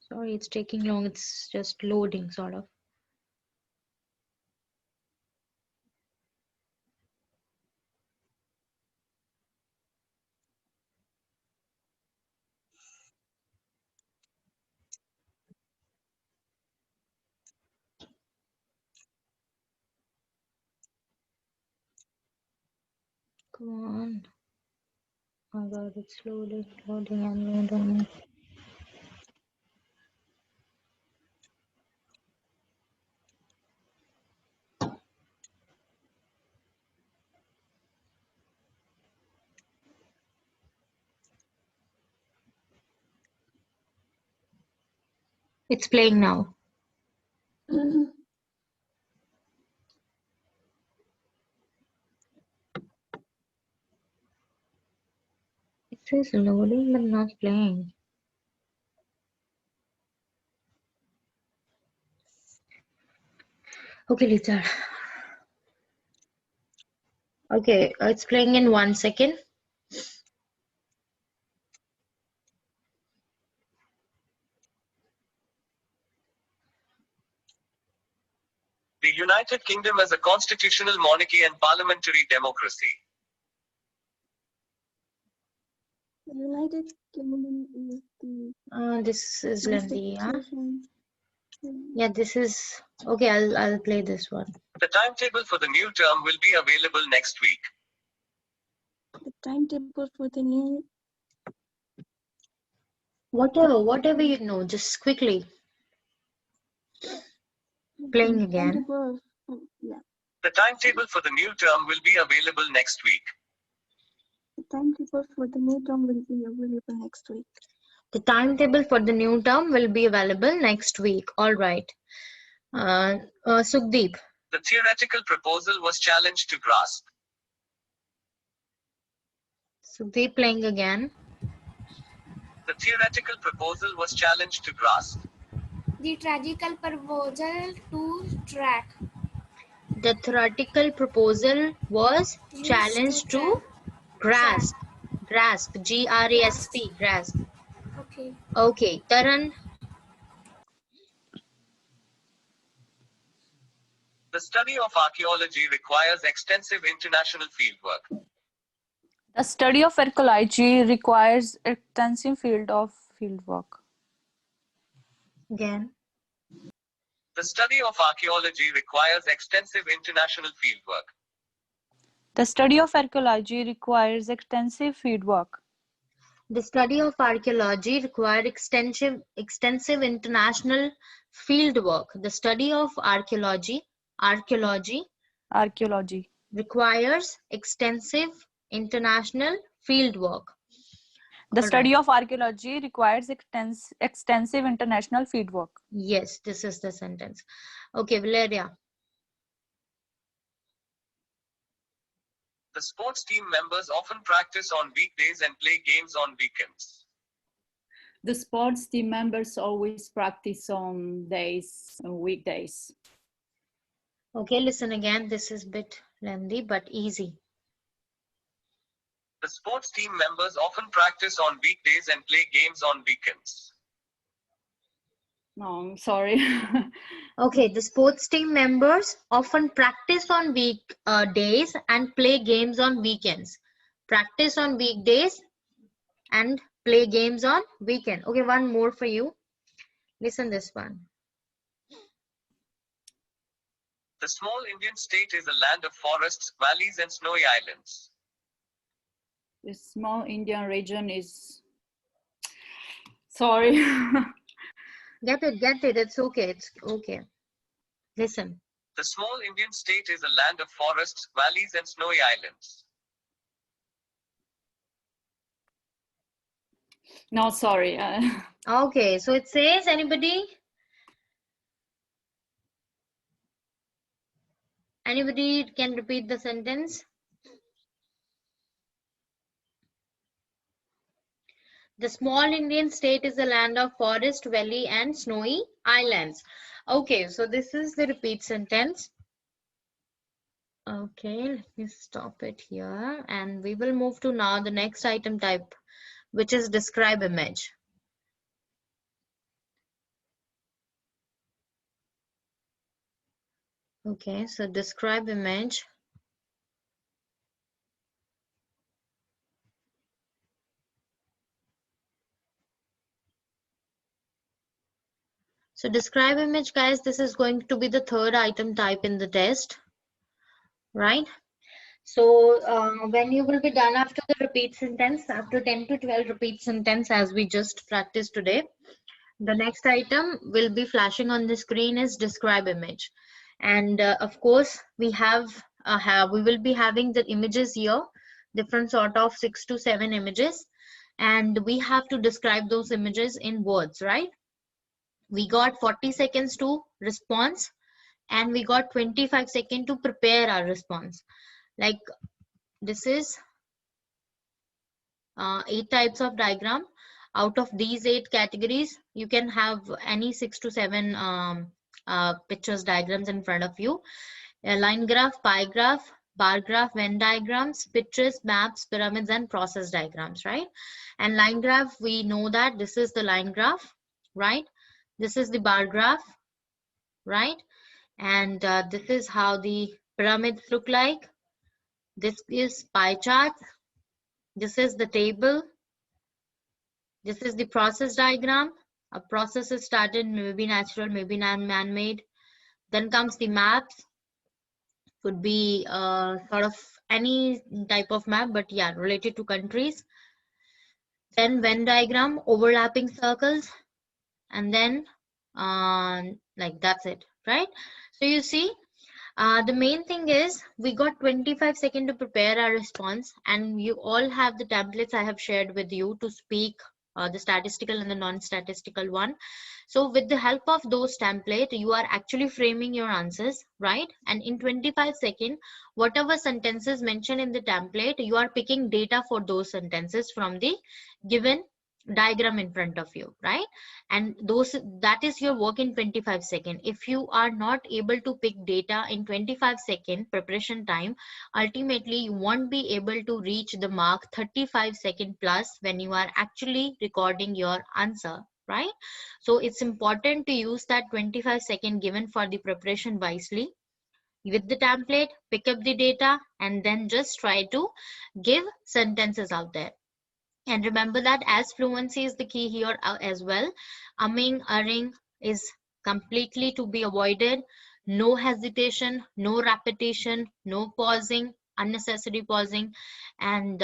Sorry, it's taking long. It's just loading, sort of. Come on. Oh God, it's loading, loading, and loading. It's playing now. It says loading but not playing. Okay, Lisa. Okay, it's playing in 1 second. The United Kingdom is a constitutional monarchy and parliamentary democracy. The United Kingdom is the This is lengthy, yeah? constitution. Yeah, this is okay. I'll play this one. The timetable for the new term will be available next week. The timetable for the new Whatever you know, just quickly. Playing again. timetable. Yeah, The timetable for the new term will be available next week. the timetable for the new term will be available next week. The timetable for the new term will be available next week. All right. Sukhdeep. The theoretical proposal was challenged to grasp. Sukhdeep playing again. The theoretical proposal was challenged to grasp. The tragical proposal to track. The theoretical proposal was challenged to grasp. Grasp. G-R-A-S-P. Grasp. Okay. Okay. Taran. The study of archaeology requires extensive international fieldwork. The study of archaeology requires extensive fieldwork. Again. The study of archaeology requires extensive international fieldwork. The study of archaeology requires extensive fieldwork. The study of archaeology required extensive international fieldwork. The study of archaeology requires extensive international fieldwork. The study of archaeology requires extensive international fieldwork. Yes, this is the sentence. Okay, Valeria. The sports team members often practice on weekdays and play games on weekends. The sports team members always practice on weekdays. Okay, listen again. This is a bit lengthy but easy. The sports team members often practice on weekdays and play games on weekends. No, I'm sorry. Okay, the sports team members often practice on weekdays and play games on weekends. Practice on weekdays and play games on weekend. Okay, one more for you. Listen this one. The small Indian state is a land of forests, valleys and snowy islands. The small Indian region is... Sorry. Get it. It's okay. It's okay. Listen. The small Indian state is a land of forests, valleys and snowy islands. No, sorry. Okay, so it says, anybody? Anybody can repeat the sentence? The small Indian state is a land of forest, valley and snowy islands. Okay, so this is the repeat sentence. Okay, let me stop it here and we will move to now the next item type, which is describe image. Okay, so describe image. So describe image, guys, this is going to be the third item type in the test, right? So when you will be done after the repeat sentence, after 10 to 12 repeat sentence as we just practiced today, the next item will be flashing on the screen is describe image. And of course, we will be having the images here, different sort of 6 to 7 images. And we have to describe those images in words, right? We got 40 seconds to response, and we got 25 seconds to prepare our response. Like this is 8 types of diagram. Out of these 8 categories, you can have any 6 to 7 pictures, diagrams in front of you. A line graph, pie graph, bar graph, Venn diagrams, pictures, maps, pyramids, and process diagrams, right? And line graph, we know that this is the line graph, right? This is the bar graph, right? And this is how the pyramids look like. This is pie chart. This is the table. This is the process diagram. A process is started, maybe natural, maybe man-made. Then comes the maps. Could be sort of any type of map, but yeah, related to countries. Then Venn diagram, overlapping circles, and then like that's it, right? So you see, the main thing is we got 25 seconds to prepare our response, and you all have the templates I have shared with you to speak the statistical and the non-statistical one. So with the help of those templates, you are actually framing your answers, right? And in 25 seconds, whatever sentences mentioned in the template, you are picking data for those sentences from the given diagram in front of you, right? And that is your work in 25 seconds. If you are not able to pick data in 25 second preparation time, ultimately you won't be able to reach the mark 35 second plus when you are actually recording your answer, right? So it's important to use that 25 second given for the preparation wisely. With the template, pick up the data and then just try to give sentences out there. And remember that as fluency is the key here as well, umming, erring is completely to be avoided. No hesitation, no repetition, no pausing, unnecessary pausing, and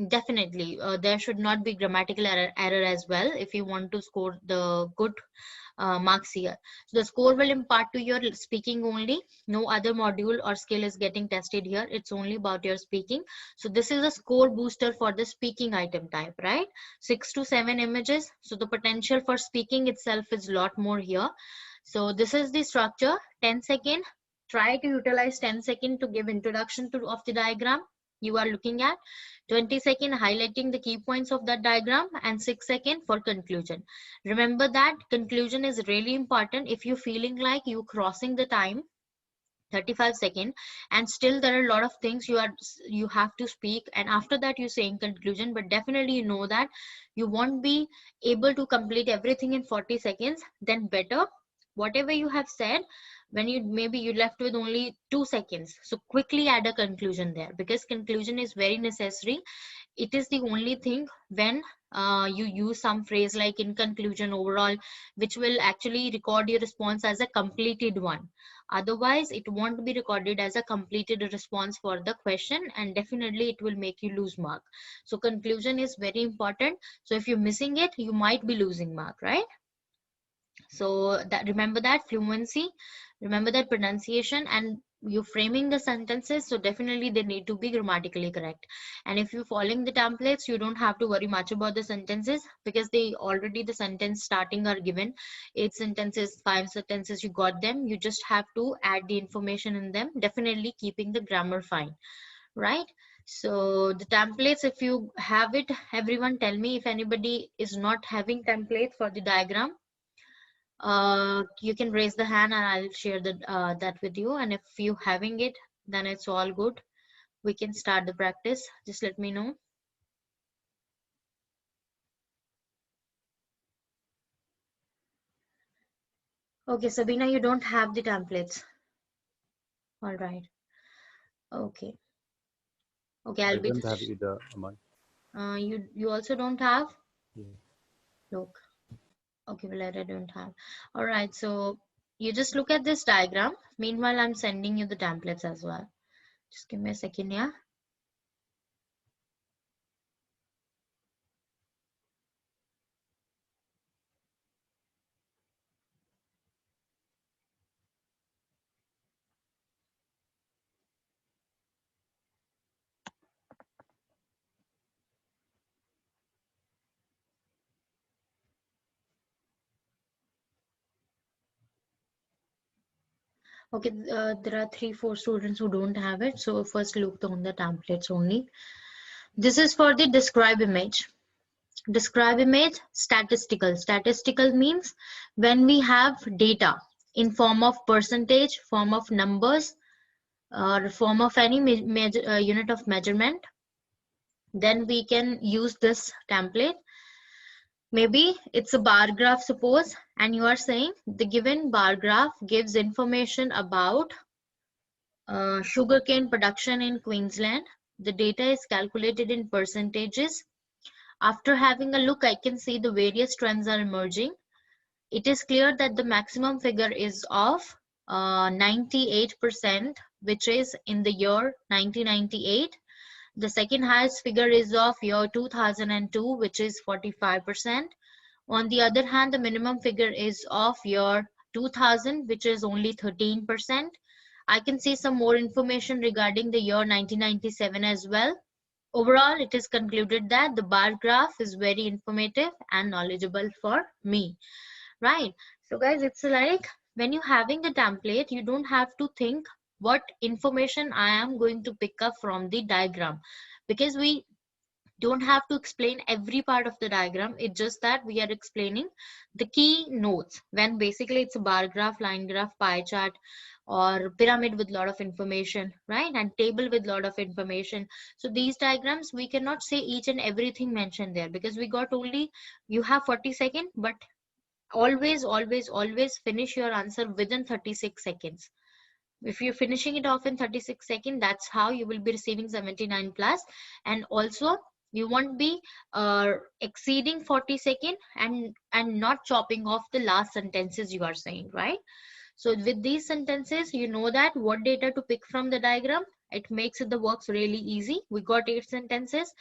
definitely there should not be grammatical error as well if you want to score the good marks here. So the score will impart to your speaking only. No other module or skill is getting tested here. It's only about your speaking. So this is a score booster for the speaking item type, right? 6 to 7 images. So the potential for speaking itself is a lot more here. So this is the structure. 10 second. Try to utilize 10 second to give introduction of the diagram you are looking at. 20 second highlighting the key points of that diagram, and 6 second for conclusion. Remember that conclusion is really important. If you're feeling like you crossing the time 35 seconds and still there are a lot of things you have to speak, and after that you're saying conclusion, but definitely you know that you won't be able to complete everything in 40 seconds, then better whatever you have said, when you left with only 2 seconds, so quickly add a conclusion there, because conclusion is very necessary. It is the only thing when you use some phrase like in conclusion, overall, which will actually record your response as a completed one. Otherwise it won't be recorded as a completed response for the question, and definitely it will make you lose mark. So conclusion is very important. So if you're missing it, you might be losing mark, right? So that, remember that fluency, remember that pronunciation, and you framing the sentences, so definitely they need to be grammatically correct. And if you're following the templates, you don't have to worry much about the sentences, because they already, the sentence starting are given, 8 sentences, 5 sentences, you got them. You just have to add the information in them, definitely keeping the grammar fine, right? So the templates, if you have it, everyone tell me if anybody is not having templates for the diagram. You can raise the hand and I'll share that with you, and if you having it, then it's all good. We can start the practice. Just let me know. Okay, Sabina, you don't have the templates. All right. Okay. Okay, I I'll be don't have either, Aman. you also don't have? Yeah. Look. Okay, well, I don't have. All right, so you just look at this diagram. Meanwhile, I'm sending you the templates as well. Just give me a second, yeah. Okay, there are 3-4 students who don't have it. So first look on the templates only. This is for the describe image. Describe image, statistical. Statistical means when we have data in form of percentage, form of numbers, or form of any unit of measurement, then we can use this template. Maybe it's a bar graph, suppose, and you are saying the given bar graph gives information about sugarcane production in Queensland. The data is calculated in percentages. After having a look, I can see the various trends are emerging. It is clear that the maximum figure is of 98%, which is in the year 1998. The second highest figure is of year 2002, which is 45%. On the other hand, the minimum figure is of year 2000, which is only 13%. I can see some more information regarding the year 1997 as well. Overall, it is concluded that the bar graph is very informative and knowledgeable for me, right? So guys, it's like when you're having a template, you don't have to think what information I am going to pick up from the diagram, because we don't have to explain every part of the diagram. It's just that we are explaining the key notes, when basically it's a bar graph, line graph, pie chart, or pyramid with a lot of information, right? And table with a lot of information. So these diagrams, we cannot say each and everything mentioned there, because we got only, you have 40 seconds, but always finish your answer within 36 seconds. If you're finishing it off in 36 seconds, that's how you will be receiving 79 plus. And also you won't be exceeding 40 seconds and not chopping off the last sentences you are saying, right? So with these sentences, you know that what data to pick from the diagram. It makes the works really easy. We got 8 sentences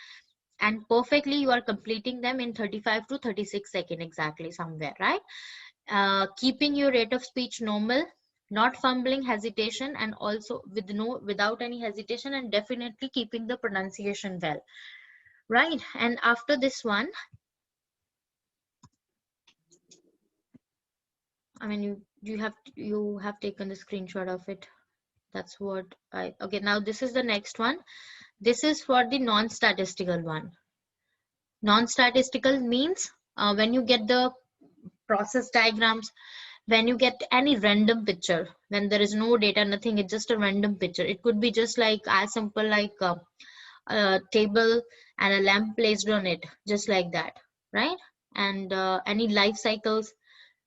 and perfectly you are completing them in 35 to 36 seconds exactly somewhere, right? Keeping your rate of speech normal, not fumbling, hesitation, and also without any hesitation, and definitely keeping the pronunciation well, right? And after this one, I mean, you have taken the screenshot of it. That's what okay, now this is the next one. This is for the non-statistical one. Non-statistical means when you get the process diagrams, when you get any random picture, when there is no data, nothing, it's just a random picture. It could be just like as simple like a table and a lamp placed on it, just like that, right? And any life cycles,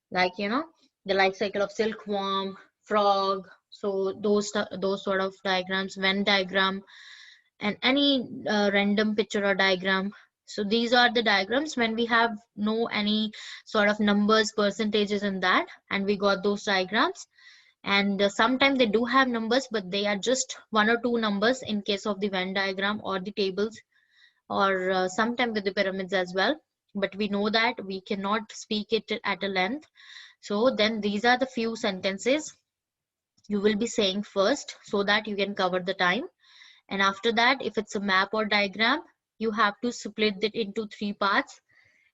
like the life cycle of silkworm, frog, so those sort of diagrams, Venn diagram, and any random picture or diagram. So these are the diagrams when we have no any sort of numbers, percentages in that, and we got those diagrams. And sometimes they do have numbers, but they are just 1 or 2 numbers in case of the Venn diagram or the tables, or sometimes with the pyramids as well. But we know that we cannot speak it at a length. So then these are the few sentences you will be saying first, so that you can cover the time. And after that, if it's a map or diagram, you have to split it into 3 parts,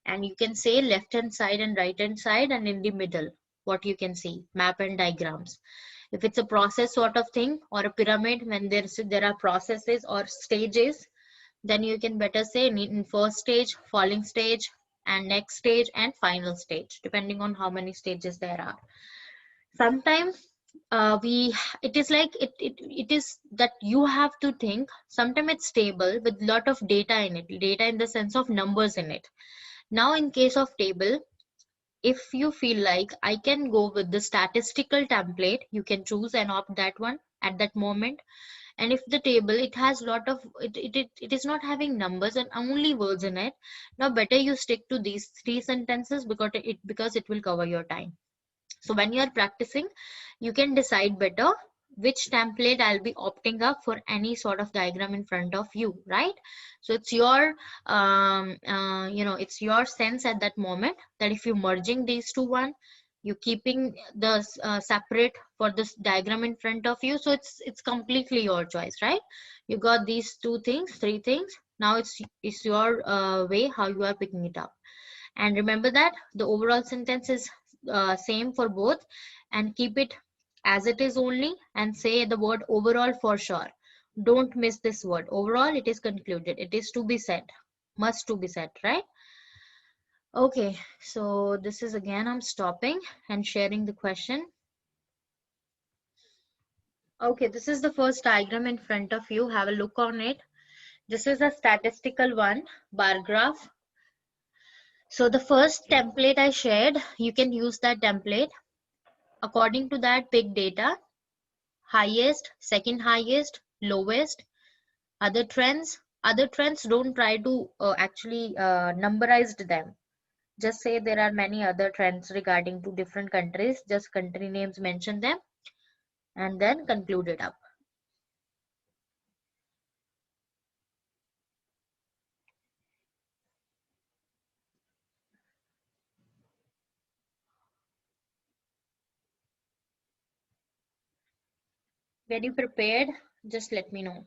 and you can say left hand side and right hand side, and in the middle what you can see, map and diagrams. If it's a process sort of thing or a pyramid, when there are processes or stages, then you can better say in first stage, falling stage, and next stage, and final stage, depending on how many stages there are. Sometimes it is like it is that you have to think. Sometimes it's table with lot of data in it, data in the sense of numbers in it. Now in case of table, if you feel like I can go with the statistical template, you can choose and opt that one at that moment. And if the table, it has lot of it is not having numbers and only words in it, now better you stick to these 3 sentences, because it will cover your time. So when you are practicing, you can decide better which template I'll be opting up for any sort of diagram in front of you, right? So it's your it's your sense at that moment, that if you're merging these two one, you're keeping the separate for this diagram in front of you. So it's completely your choice, right? You got these 2 things, 3 things. Now it's your way how you are picking it up. And remember that the overall sentence is same for both, and keep it as it is only and say the word overall for sure. Don't miss this word. Overall, it is concluded. It is to be said. Must to be said, right? Okay, so this is again, I'm stopping and sharing the question. Okay, this is the first diagram in front of you. Have a look on it. This is a statistical one, bar graph. So the first template I shared, you can use that template. According to that, pick data, highest, second highest, lowest, other trends. Other trends, don't try to actually numberize them. Just say there are many other trends regarding to different countries. Just country names, mention them, and then conclude it up. When you prepared, just let me know.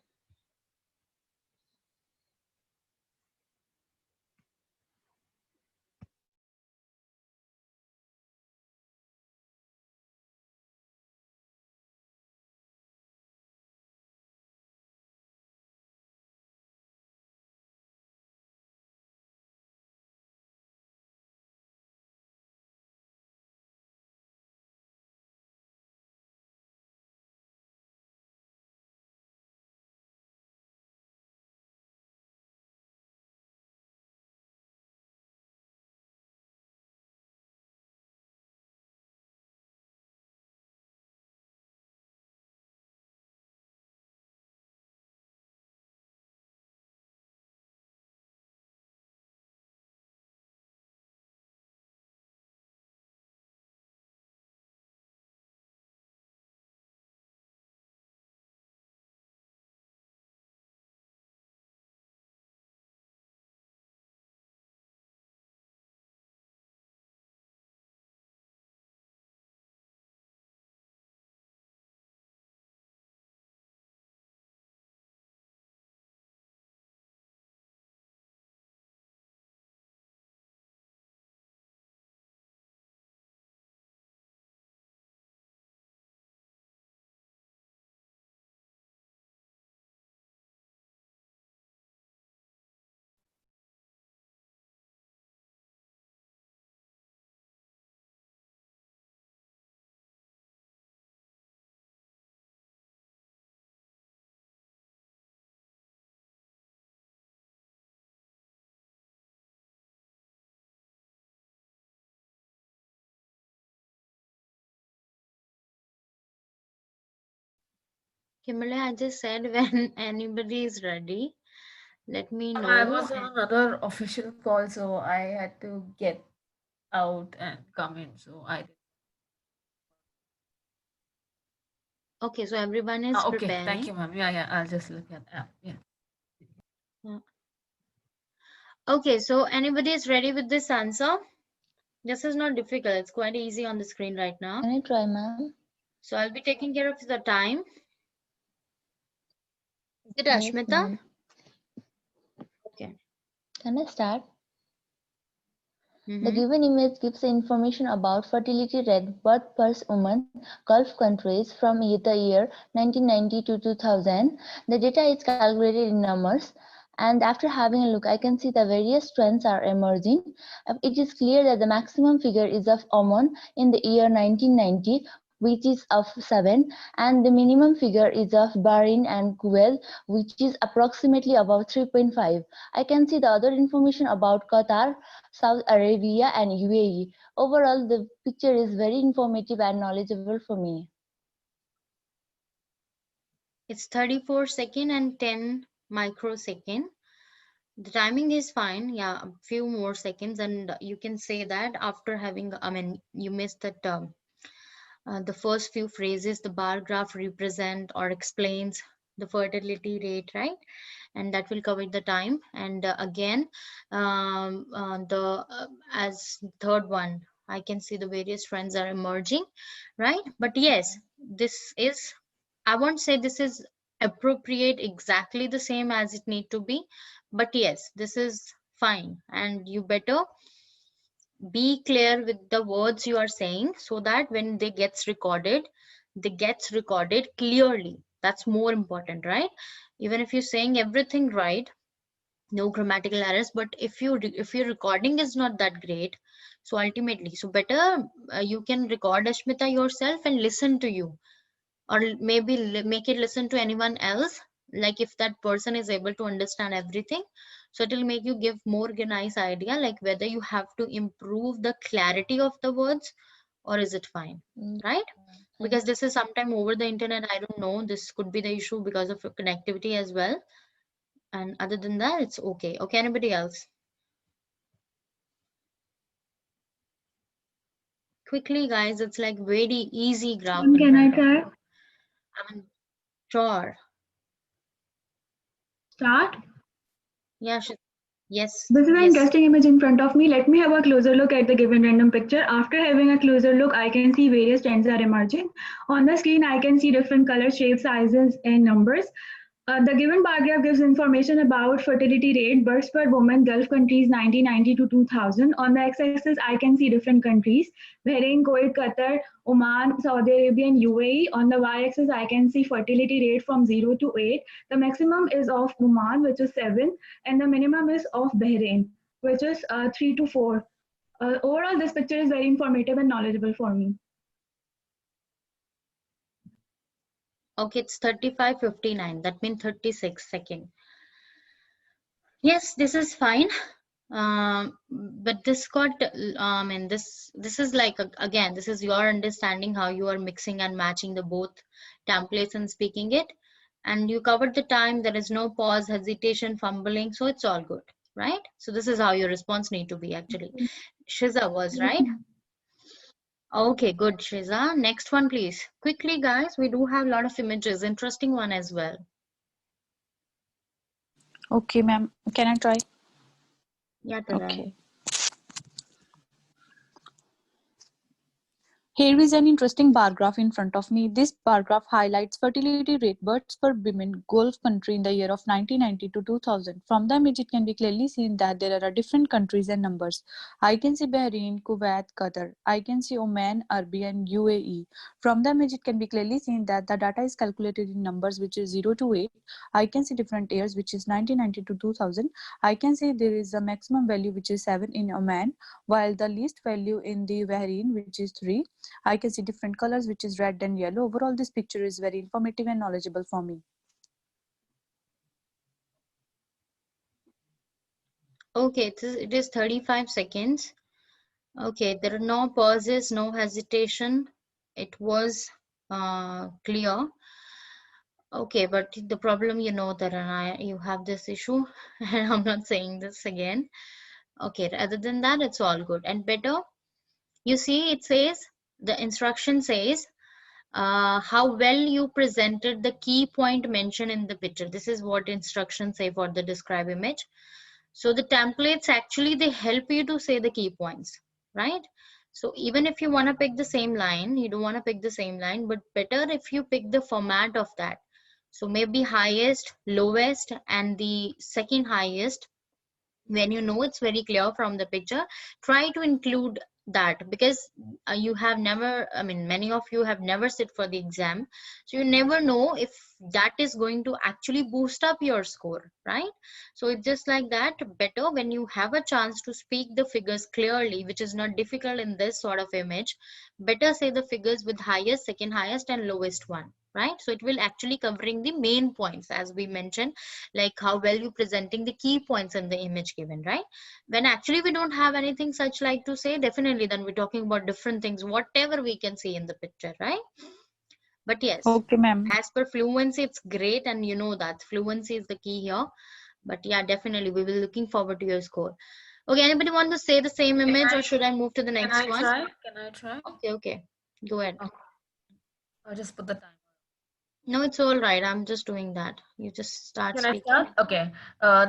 Kimberly, I just said when anybody is ready, let me know. I was on another official call, so I had to get out and come in. So I did. Okay, so everyone is Okay, preparing. thank you, ma'am. Yeah, I'll just look at that. Yeah. Okay, so anybody is ready with this answer? This is not difficult. It's quite easy on the screen right now. Can I try, ma'am? So I'll be taking care of the time. Is it Yes, Ashmita? ma'am. Okay. Can I start? The Mm-hmm. given image gives information about fertility rate, birth per woman, Gulf countries from the year 1990 to 2000. The data is calculated in numbers, and after having a look, I can see the various trends are emerging. It is clear that the maximum figure is of Oman in the year 1990, which is of 7, and the minimum figure is of Bahrain and Kuwait, which is approximately about 3.5. I can see the other information about Qatar, South Arabia, and UAE. Overall, the picture is very informative and knowledgeable for me. It's 34 second and 10 microsecond. The timing is fine. Yeah, a few more seconds, and you can say that after having, I mean, you missed that the first few phrases, the bar graph represent or explains the fertility rate, right? And that will cover the time. And again, as third one, I can see the various trends are emerging, right? But yes, this is, I won't say this is appropriate exactly the same as it need to be, but yes, this is fine. And you better be clear with the words you are saying so that when they gets recorded, they gets recorded clearly. That's more important, right? Even if you're saying everything right, no grammatical errors, but if your recording is not that great, so ultimately, so better you can record Ashmita yourself and listen to you, or maybe make it listen to anyone else, like if that person is able to understand everything. So it will make you give more nice idea, like whether you have to improve the clarity of the words or is it fine, right? Because this is sometime over the internet, I don't know, this could be the issue because of connectivity as well. And other than that, it's okay. Okay, anybody else? Quickly, guys, it's like very easy graph in Can I front of try? you. I mean, sure. Start. Yeah, yes, This is an yes. interesting image in front of me. Let me have a closer look at the given random picture. After having a closer look, I can see various trends are emerging. On the screen, I can see different colors, shapes, sizes, and numbers. The given bar graph gives information about fertility rate, births per woman, Gulf countries 1990 to 2000. On the x-axis, I can see different countries, Bahrain, Kuwait, Qatar, Oman, Saudi Arabia, and UAE. On the y-axis, I can see fertility rate from 0 to 8. The maximum is of Oman, which is 7, and the minimum is of Bahrain, which is 3 to 4. Overall, this picture is very informative and knowledgeable for me. Okay, it's 35:59. That means 36 seconds. Yes, this is fine. But this got, and this is like, again, this is your understanding how you are mixing and matching the both templates and speaking it. And you covered the time, there is no pause, hesitation, fumbling, so it's all good, right? So this is how your response need to be actually. Shiza was right. Okay, good, Shiza. Next one, please. Quickly, guys, we do have a lot of images, interesting one as well. Okay, ma'am. Can I try? Yeah, Taran. Okay. Here is an interesting bar graph in front of me. This bar graph highlights fertility rate births per women Gulf country in the year of 1990 to 2000. From the image, it can be clearly seen that there are different countries and numbers. I can see Bahrain, Kuwait, Qatar. I can see Oman, Arabia, and UAE. From the image, it can be clearly seen that the data is calculated in numbers which is 0 to 8. I can see different years which is 1990 to 2000. I can see there is a maximum value which is 7 in Oman, while the least value in the Bahrain which is 3. I can see different colors which is red and yellow. Overall, this picture is very informative and knowledgeable for me. Okay, it is 35 seconds. Okay, there are no pauses, no hesitation. It was clear. Okay, but the problem, you know, that you have this issue, and I'm not saying this again. Okay, other than that, it's all good. And better, you see, it says, the instruction says, how well you presented the key point mentioned in the picture. This is what instructions say for the describe image. So the templates actually, they help you to say the key points, right? So even if you want to pick the same line, you don't want to pick the same line, but better if you pick the format of that. So maybe highest, lowest, and the second highest. When you know it's very clear from the picture, try to include that, because you have never, I mean, many of you have never sit for the exam, so you never know if that is going to actually boost up your score, right? So it's just like that, better when you have a chance to speak the figures clearly, which is not difficult in this sort of image, better say the figures with highest, second highest, and lowest one, right? So it will actually covering the main points, as we mentioned, like how well you presenting the key points in the image given, right? When actually we don't have anything such like to say, definitely then we're talking about different things, whatever we can see in the picture, right? But yes, okay, ma'am, as per fluency, it's great, and you know that fluency is the key here. But yeah, definitely we will looking forward to your score. Okay, anybody want to say the same image, or should I move to the next one? Can I try? Okay, go ahead. Okay. I'll just put the time. No, it's all right, I'm just doing that. You just start Can I speaking. start? Okay.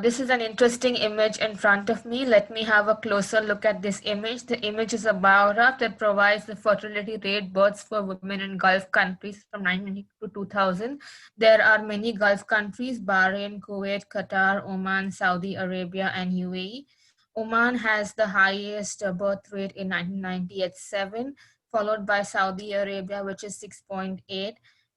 This is an interesting image in front of me. Let me have a closer look at this image. The image is a bar graph that provides the fertility rate births for women in Gulf countries from 1990 to 2000. There are many Gulf countries: Bahrain, Kuwait, Qatar, Oman, Saudi Arabia, and UAE. Oman has the highest birth rate in 1990 at 7. followed by Saudi Arabia, which is 6.8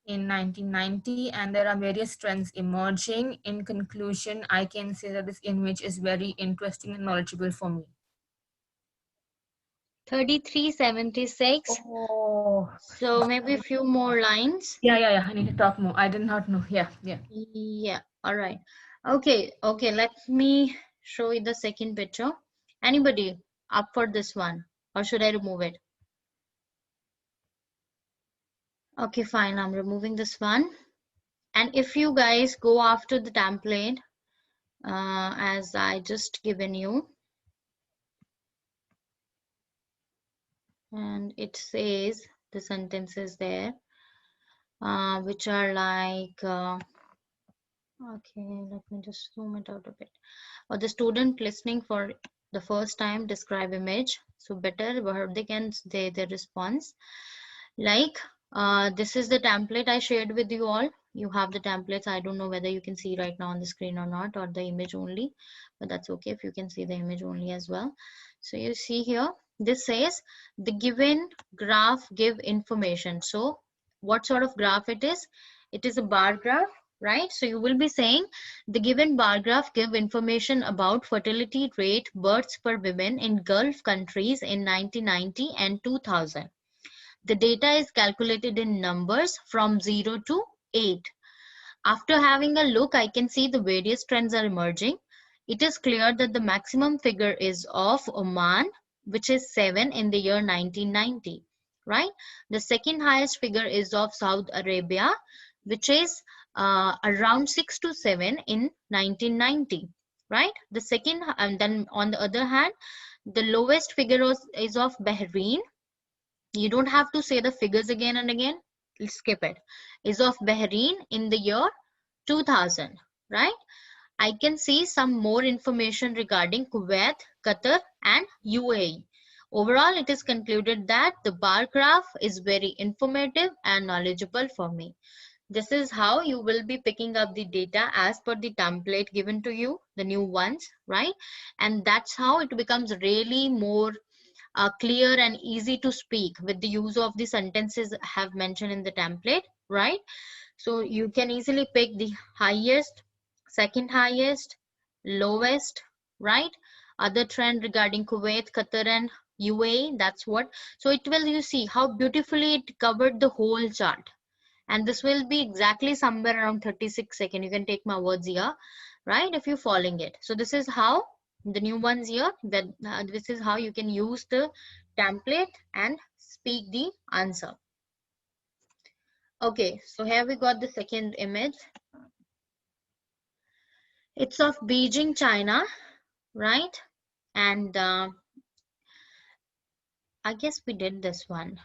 in 1990, and there are various trends emerging. In conclusion, I can say that this image is very interesting and knowledgeable for me. 3376. Oh. So maybe a few more lines. Yeah. I need to talk more. I did not know. Yeah. Yeah, all right. Okay, let me show you the second picture. Anybody up for this one, or should I remove it? Okay, fine, I'm removing this one. And if you guys go after the template, as I just given you, and it says the sentences there, which are like, okay, let me just zoom it out a bit. Or the student listening for the first time, describe image. So better where they can say their response. Like, this is the template I shared with you all. You have the templates. I don't know whether you can see right now on the screen or not, or the image only, but that's okay if you can see the image only as well. So you see here, this says the given graph give information. So what sort of graph it is? It is a bar graph, right? So you will be saying the given bar graph give information about fertility rate, births per women in Gulf countries in 1990 and 2000. The data is calculated in numbers from 0 to 8. After having a look, I can see the various trends are emerging. It is clear that the maximum figure is of Oman, which is 7 in the year 1990, right? The second highest figure is of Saudi Arabia, which is around 6 to 7 in 1990, right? The second, and then on the other hand, the lowest figure is of Bahrain. You don't have to say the figures again and again. Let's skip it. Is of Bahrain in the year 2000, right? I can see some more information regarding Kuwait, Qatar, and UAE. Overall, it is concluded that the bar graph is very informative and knowledgeable for me. This is how you will be picking up the data as per the template given to you, the new ones, right? And that's how it becomes really more clear and easy to speak with the use of the sentences I have mentioned in the template, right? So you can easily pick the highest, second highest, lowest, right? Other trend regarding Kuwait, Qatar, and UAE, that's what. So it will, you see how beautifully it covered the whole chart. And this will be exactly somewhere around 36 seconds. You can take my words here, right? If you're following it. So this is how the new ones here, that this is how you can use the template and speak the answer. Okay, so here we got the second image. It's of Beijing, China, right? And I guess we did this one.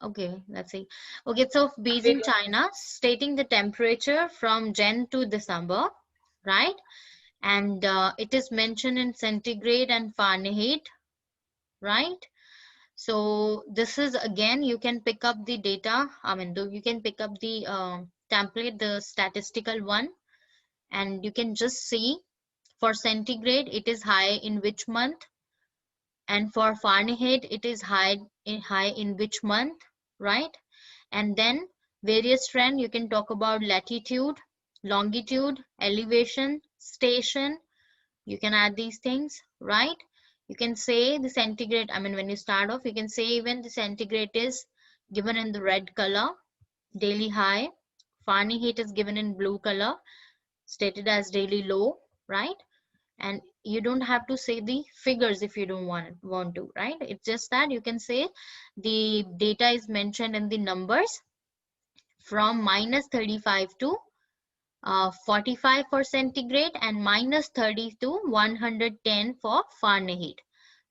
Okay, let's see. Okay, so Beijing, China, stating the temperature from Jan to December, right? And it is mentioned in centigrade and Fahrenheit, right? So this is, again, you can pick up the data. I mean, you can pick up the template, the statistical one, and you can just see for centigrade, it is high in which month, and for Fahrenheit, it is high in which month, right? And then various trend, you can talk about latitude, longitude, elevation, station. You can add these things, right? You can say the centigrade, I mean, when you start off, you can say even the centigrade is given in the red color, daily high. Fahrenheit is given in blue color, stated as daily low, right? And you don't have to say the figures if you don't want to, right? It's just that you can say the data is mentioned in the numbers from -35 to 45 for centigrade and -30 to 110 for Fahrenheit.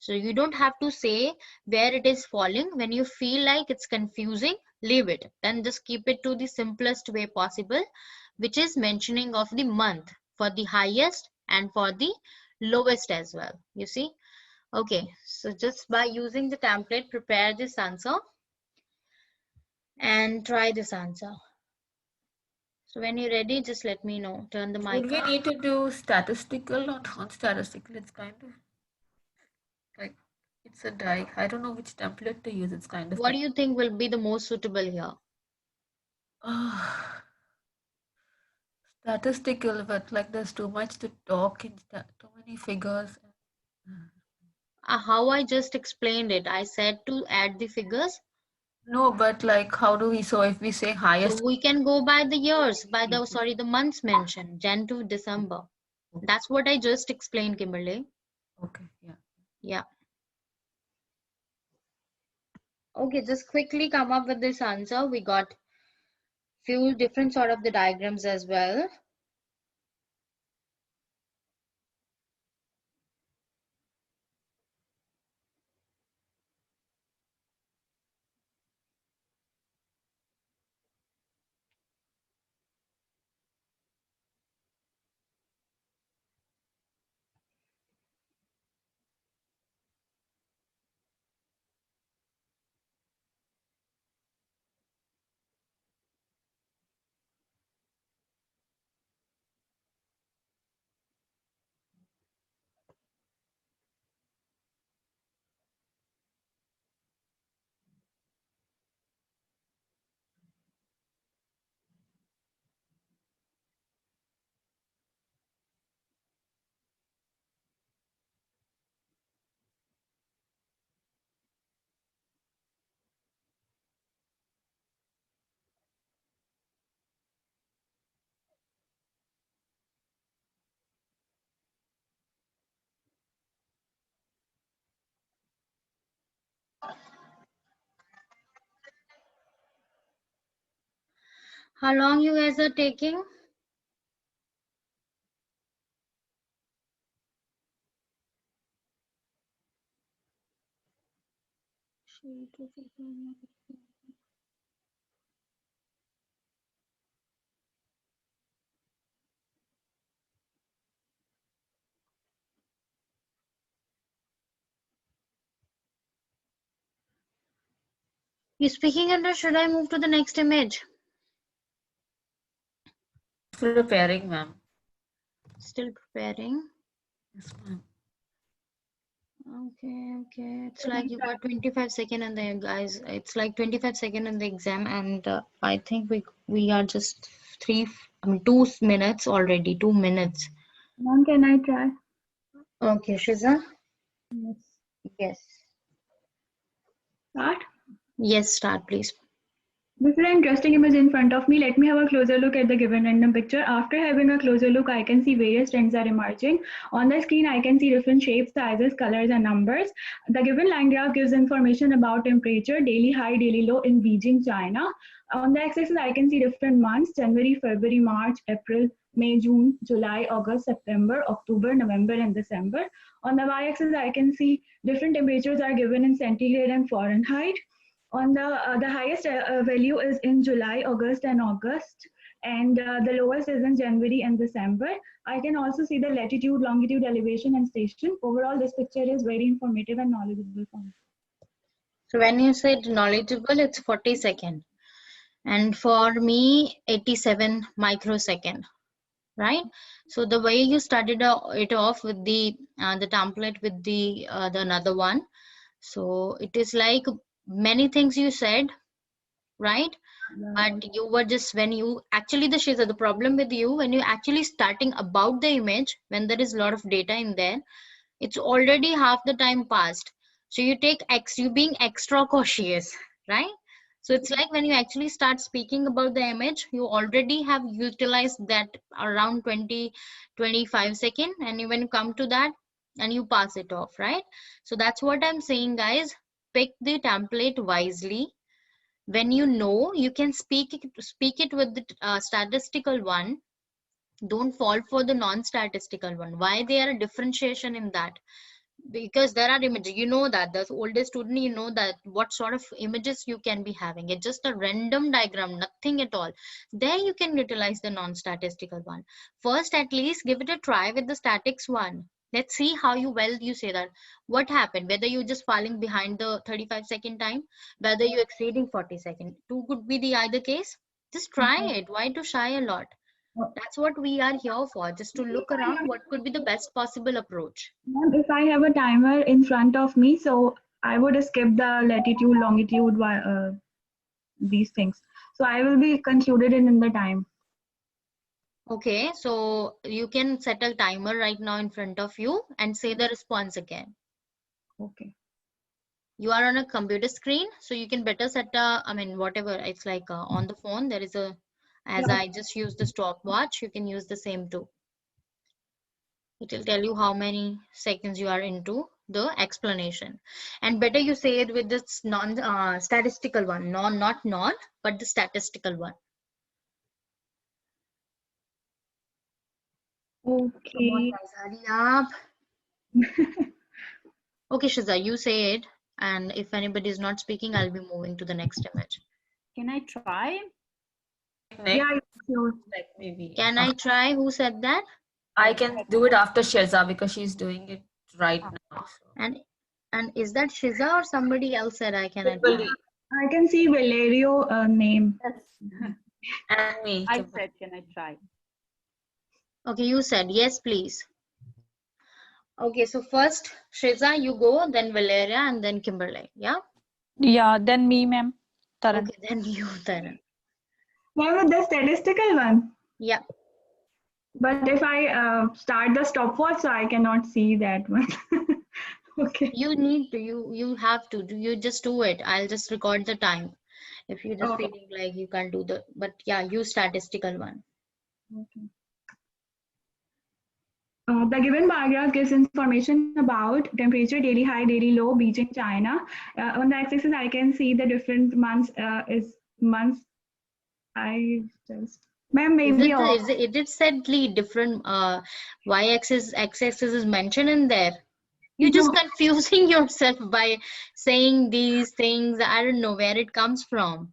So you don't have to say where it is falling. When you feel like it's confusing, leave it. Then just keep it to the simplest way possible, which is mentioning of the month for the highest and for the lowest as well. You see? Okay, so just by using the template, prepare this answer and try this answer. So when you're ready, just let me know. Turn the mic Would we on. need to do statistical or non-statistical? It's kind of like It's a die. I don't know which template to use. It's kind of. What do you think will be the most suitable here? Statistical, but like there's too much to talk in too many figures. How I just explained it. I said to add the figures. No, but like how do we, so if we say highest. So we can go by the years, by the, sorry, the months mentioned, Jan to December. That's what I just explained, Kimberly. Okay, yeah. Yeah. Okay, just quickly come up with this answer. We got few different sort of the diagrams as well. How long you guys are taking? You speaking English? Should I move to the next image? Preparing, ma'am. Still preparing. Yes, ma'am. Okay. It's like you got 25 seconds in the guys. It's like 25 seconds in the exam, and I think we are just 2 minutes already. 2 minutes. Mom, can I try? Okay, Shiza. Yes. Yes. Start. Yes, start please. This is an interesting image in front of me. Let me have a closer look at the given random picture. After having a closer look, I can see various trends are emerging. On the screen, I can see different shapes, sizes, colors, and numbers. The given line graph gives information about temperature, daily high, daily low in Beijing, China. On the x-axis, I can see different months: January, February, March, April, May, June, July, August, September, October, November, and December. On the y-axis, I can see different temperatures are given in centigrade and Fahrenheit. On the highest value is in July, August, and the lowest is in January and December. I can also see the latitude, longitude, elevation, and station. Overall, this picture is very informative and knowledgeable for me. So when you said knowledgeable, it's 40 seconds, and for me 87 microsecond, right? So the way you started it off with the template with the another one, so it is like many things you said, right? But you were just, when you actually, the problem with you, when you actually starting about the image, when there is a lot of data in there, it's already half the time passed. So you being extra cautious, right? So it's like when you actually start speaking about the image, you already have utilized that around 20-25 seconds, and when you come to that and you pass it off, right? So that's what I'm saying, guys. Pick the template wisely. When you know, you can speak it with the statistical one. Don't fall for the non-statistical one. Why there are differentiation in that? Because there are images, you know, that the oldest student, you know that what sort of images you can be having. It's just a random diagram, nothing at all. There you can utilize the non-statistical one. First, at least give it a try with the statics one. Let's see how you say that. What happened? Whether you just falling behind the 35-second time, whether you exceeding 40 seconds. Two could be the either case. Just try it. Why to shy a lot? That's what we are here for, just to look around what could be the best possible approach. Ma'am, if I have a timer in front of me, so I would skip the latitude, longitude, these things. So I will be concluded in the time. Okay, so you can set a timer right now in front of you and say the response again. Okay. You are on a computer screen, so you can better set a, I mean, whatever, it's like on the phone, there is a, as I just use the stopwatch, you can use the same too. It will tell you how many seconds you are into the explanation. And better you say it with this non-statistical one, not non, but the statistical one. Okay. Come on, guys, hurry up. Okay, Shiza, you say it. And if anybody is not speaking, I'll be moving to the next image. Can I try? Yeah, sure. Like maybe. Can I try? Who said that? I can do it after Shilza because she's doing it right now. And is that Shiza or somebody else said I cannot try? I can see Valerio name. Yes. And me. I said, can I try? Okay, you said yes, please. Okay, so first Shiza, you go, then Valeria, and then Kimberly. Yeah. Yeah, then me, ma'am. Taran. Okay, then you, Taran. Ma'am, with the statistical one. Yeah. But if I start the stopwatch, so I cannot see that one. Okay. You need to, you have to, you just do it. I'll just record the time. If you're just feeling like you can't do the, but yeah, use statistical one. Okay. The given paragraph gives information about temperature, daily high, daily low, Beijing, China. On the x-axis, I can see the different months. I just, ma'am, maybe it is said different y-axis, x-axis is mentioned in there. You're just confusing yourself by saying these things. I don't know where it comes from.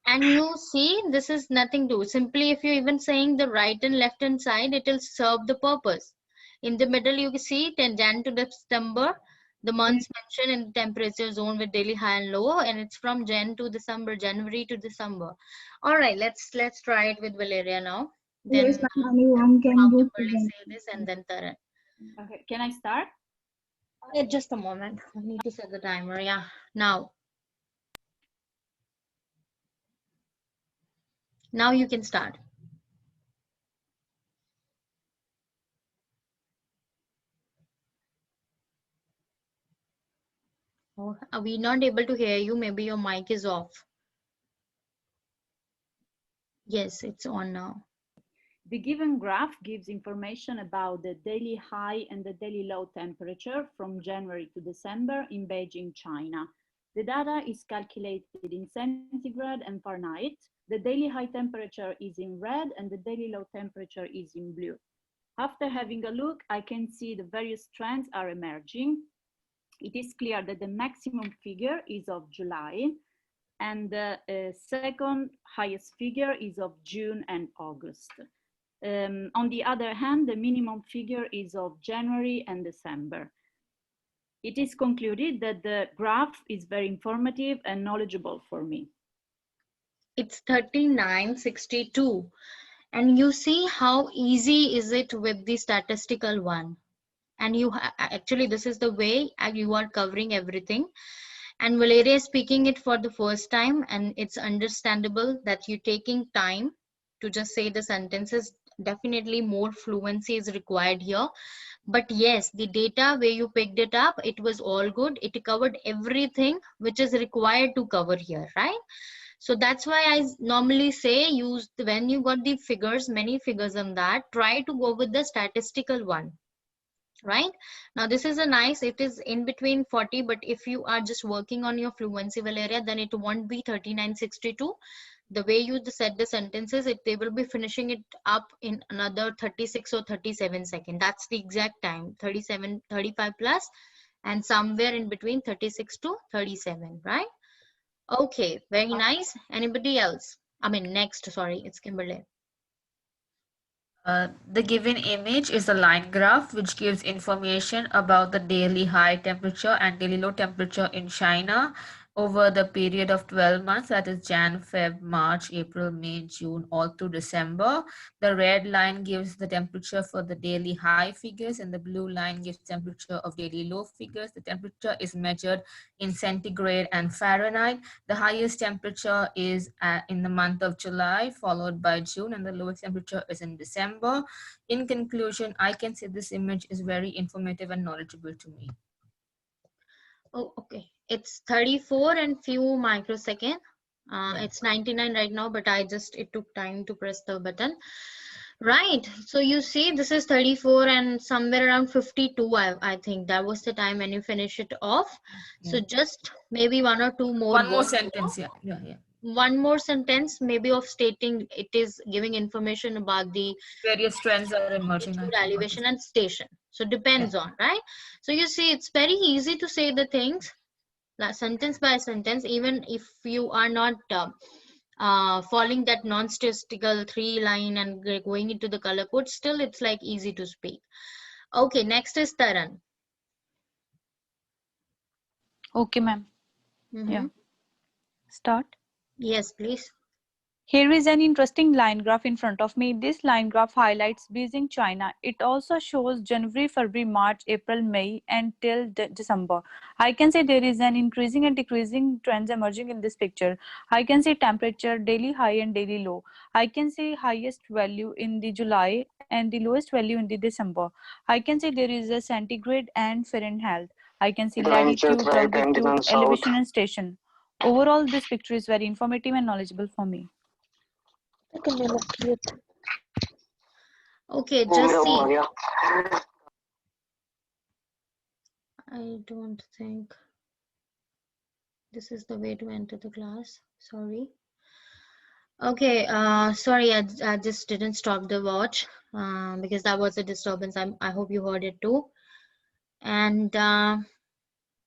And you see, this is nothing to simply if you're even saying the right and left hand side, it will serve the purpose. In the middle, you can see Jan to December, the months mentioned in the temperature zone with daily high and low, and it's from Jan to December, January to December. All right, let's try it with Valeria now. Then yes, anyone can do say this and then Taran. Okay, can I start? Just a moment. I need to set the timer. Yeah, now. Now you can start. Oh, are we not able to hear you? Maybe your mic is off. Yes, it's on now. The given graph gives information about the daily high and the daily low temperature from January to December in Beijing, China. The data is calculated in centigrade and Fahrenheit. The daily high temperature is in red and the daily low temperature is in blue. After having a look, I can see the various trends are emerging. It is clear that the maximum figure is of July and the second highest figure is of June and August. On the other hand, the minimum figure is of January and December. It is concluded that the graph is very informative and knowledgeable for me. It's 3962. And you see how easy is it with the statistical one. And you actually, this is the way you are covering everything. And Valeria is speaking it for the first time, and it's understandable that you're taking time to just say the sentences. Definitely more fluency is required here. But yes, the data where you picked it up, it was all good. It covered everything which is required to cover here, right? So that's why I normally say use, when you got the figures, many figures on that, try to go with the statistical one. Right now, this is a nice, it is in between 40, but if you are just working on your fluency, Valeria, then it won't be 3962. The way you set the sentences, they will be finishing it up in another 36 or 37 seconds. That's the exact time, 37, 35 plus, and somewhere in between 36 to 37, right? Okay, very nice. Anybody else? I mean, next, sorry, it's Kimberly. The given image is a line graph which gives information about the daily high temperature and daily low temperature in China. over the period of 12 months, that is Jan, Feb, March, April, May, June, all through December. The red line gives the temperature for the daily high figures, and the blue line gives temperature of daily low figures. The temperature is measured in centigrade and Fahrenheit. The highest temperature is in the month of July, followed by June, and the lowest temperature is in December. In conclusion, I can say this image is very informative and knowledgeable to me. Oh, okay. It's 34 and few microsecond. It's 99 right now, but it took time to press the button. Right. So you see, this is 34 and somewhere around 52. I think that was the time when you finish it off. So just maybe one or two more. One more sentence. Yeah. One more sentence, maybe of stating it is giving information about the various trends are emerging. Elevation and station. So depends on, right? So you see, it's very easy to say the things sentence by sentence, even if you are not following that non-statistical 3-line and going into the color code. Still, it's like easy to speak. Okay, next is Taran. Okay, ma'am. Yeah. Start. Yes, please. Here is an interesting line graph in front of me. This line graph highlights Beijing, China. It also shows January, February, March, April, May, until December. I can say there is an increasing and decreasing trends emerging in this picture. I can see temperature, daily high and daily low. I can see highest value in the July and the lowest value in the December. I can see there is a centigrade and Fahrenheit. I can see latitude, longitude, elevation and station. Overall, this picture is very informative and knowledgeable for me. Okay, just see. I don't think this is the way to enter the class. Sorry. Okay, sorry, I just didn't stop the watch because that was a disturbance. I hope you heard it too. And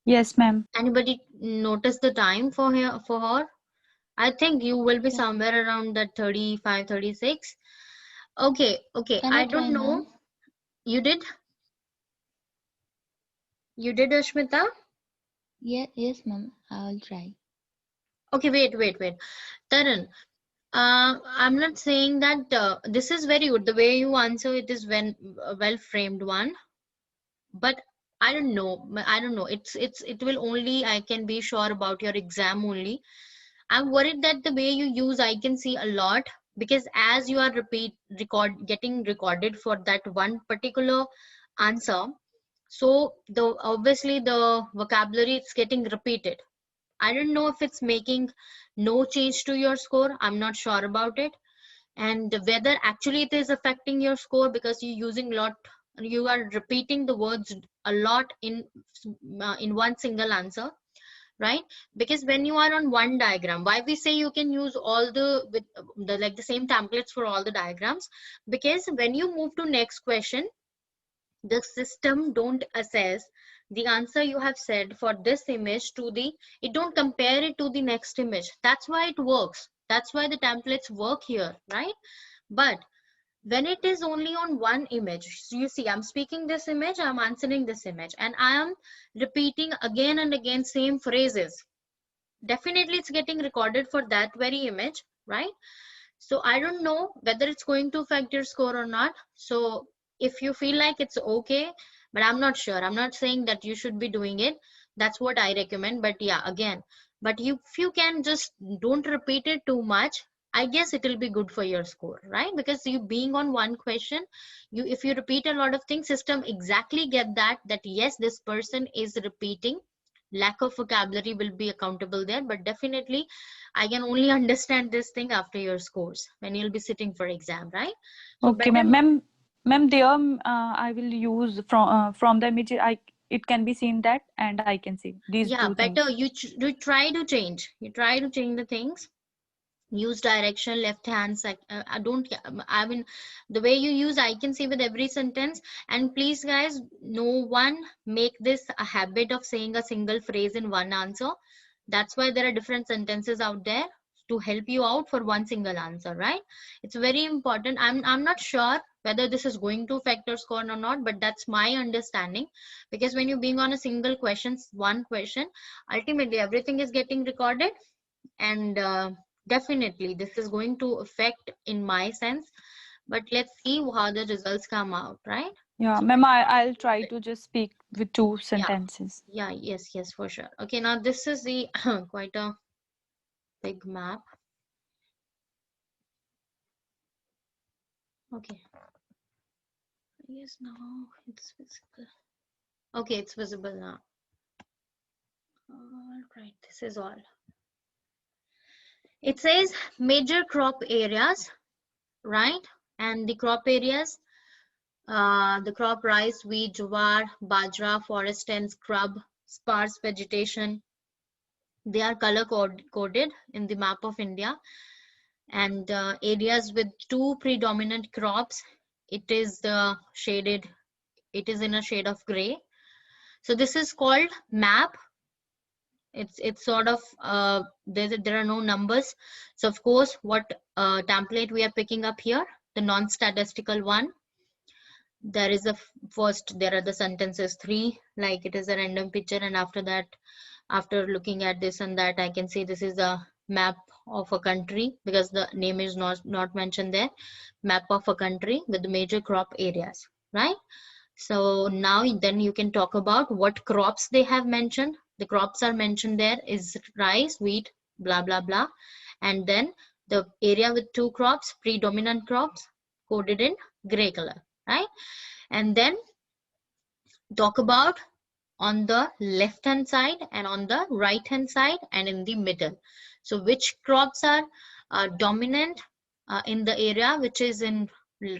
yes, ma'am. Anybody notice the time for her? I think you will be somewhere around that 35, 36. Okay. I don't know. You did? You did, Ashmita? Yes, ma'am. I'll try. Okay, wait. Taran, I'm not saying that this is very good. The way you answer it is well framed one. But I don't know. It will only, I can be sure about your exam only. I'm worried that the way you use I can see a lot, because as you are getting recorded for that one particular answer, so obviously the vocabulary it's getting repeated. I don't know if it's making no change to your score. I'm not sure about it, and whether actually it is affecting your score because you're using you are repeating the words a lot in one single answer. Right? Because when you are on one diagram, why we say you can use all the same templates for all the diagrams, because when you move to next question, the system don't assess the answer you have said for this image it don't compare it to the next image. That's why it works. That's why the templates work here, right? But when it is only on one image, so you see, I'm speaking this image, I'm answering this image, and I am repeating again and again same phrases. Definitely it's getting recorded for that very image, right? So I don't know whether it's going to affect your score or not. So if you feel like it's okay, but I'm not sure. I'm not saying that you should be doing it. That's what I recommend. But yeah, again, but if you can just don't repeat it too much, I guess it will be good for your score, right? Because you being on one question, if you repeat a lot of things, system exactly get that yes, this person is repeating. Lack of vocabulary will be accountable there, but definitely I can only understand this thing after your scores when you'll be sitting for exam, right? So okay, ma'am. Ma'am, there I will use from the image. It can be seen that, and I can see these two better things. you try to change. You try to change the things. Use direction, left hand side. I mean, the way you use, I can see with every sentence. And please, guys, no one make this a habit of saying a single phrase in one answer. That's why there are different sentences out there to help you out for one single answer, right? It's very important. I'm not sure whether this is going to affect your score or not, but that's my understanding, because when you're being on a single one question, ultimately everything is getting recorded, and definitely this is going to affect in my sense. But let's see how the results come out, right? Yeah, ma'am, I'll try to just speak with 2 sentences. Yeah, yes, for sure. Okay, now this is the quite a big map. Okay, yes, now it's visible. Okay, it's visible now. All right, this is all. It says major crop areas, right? And the crop areas, the crop rice, wheat, jowar, bajra, forest and scrub, sparse vegetation. They are color coded in the map of India. And areas with 2 predominant crops, it is shaded, it is in a shade of gray. So this is called map. It's sort of there are no numbers. So of course, what template we are picking up here, the non-statistical one. There is a first, there are the sentences 3, like it is a random picture, and after that, after looking at this and that, I can say this is a map of a country, because the name is not mentioned there. Map of a country with the major crop areas, right? So now then you can talk about what crops they have mentioned. The crops are mentioned there is rice, wheat, blah blah blah, and then the area with 2 crops, predominant crops, coded in gray color, right? And then talk about on the left hand side and on the right hand side and in the middle. So which crops are dominant in the area which is in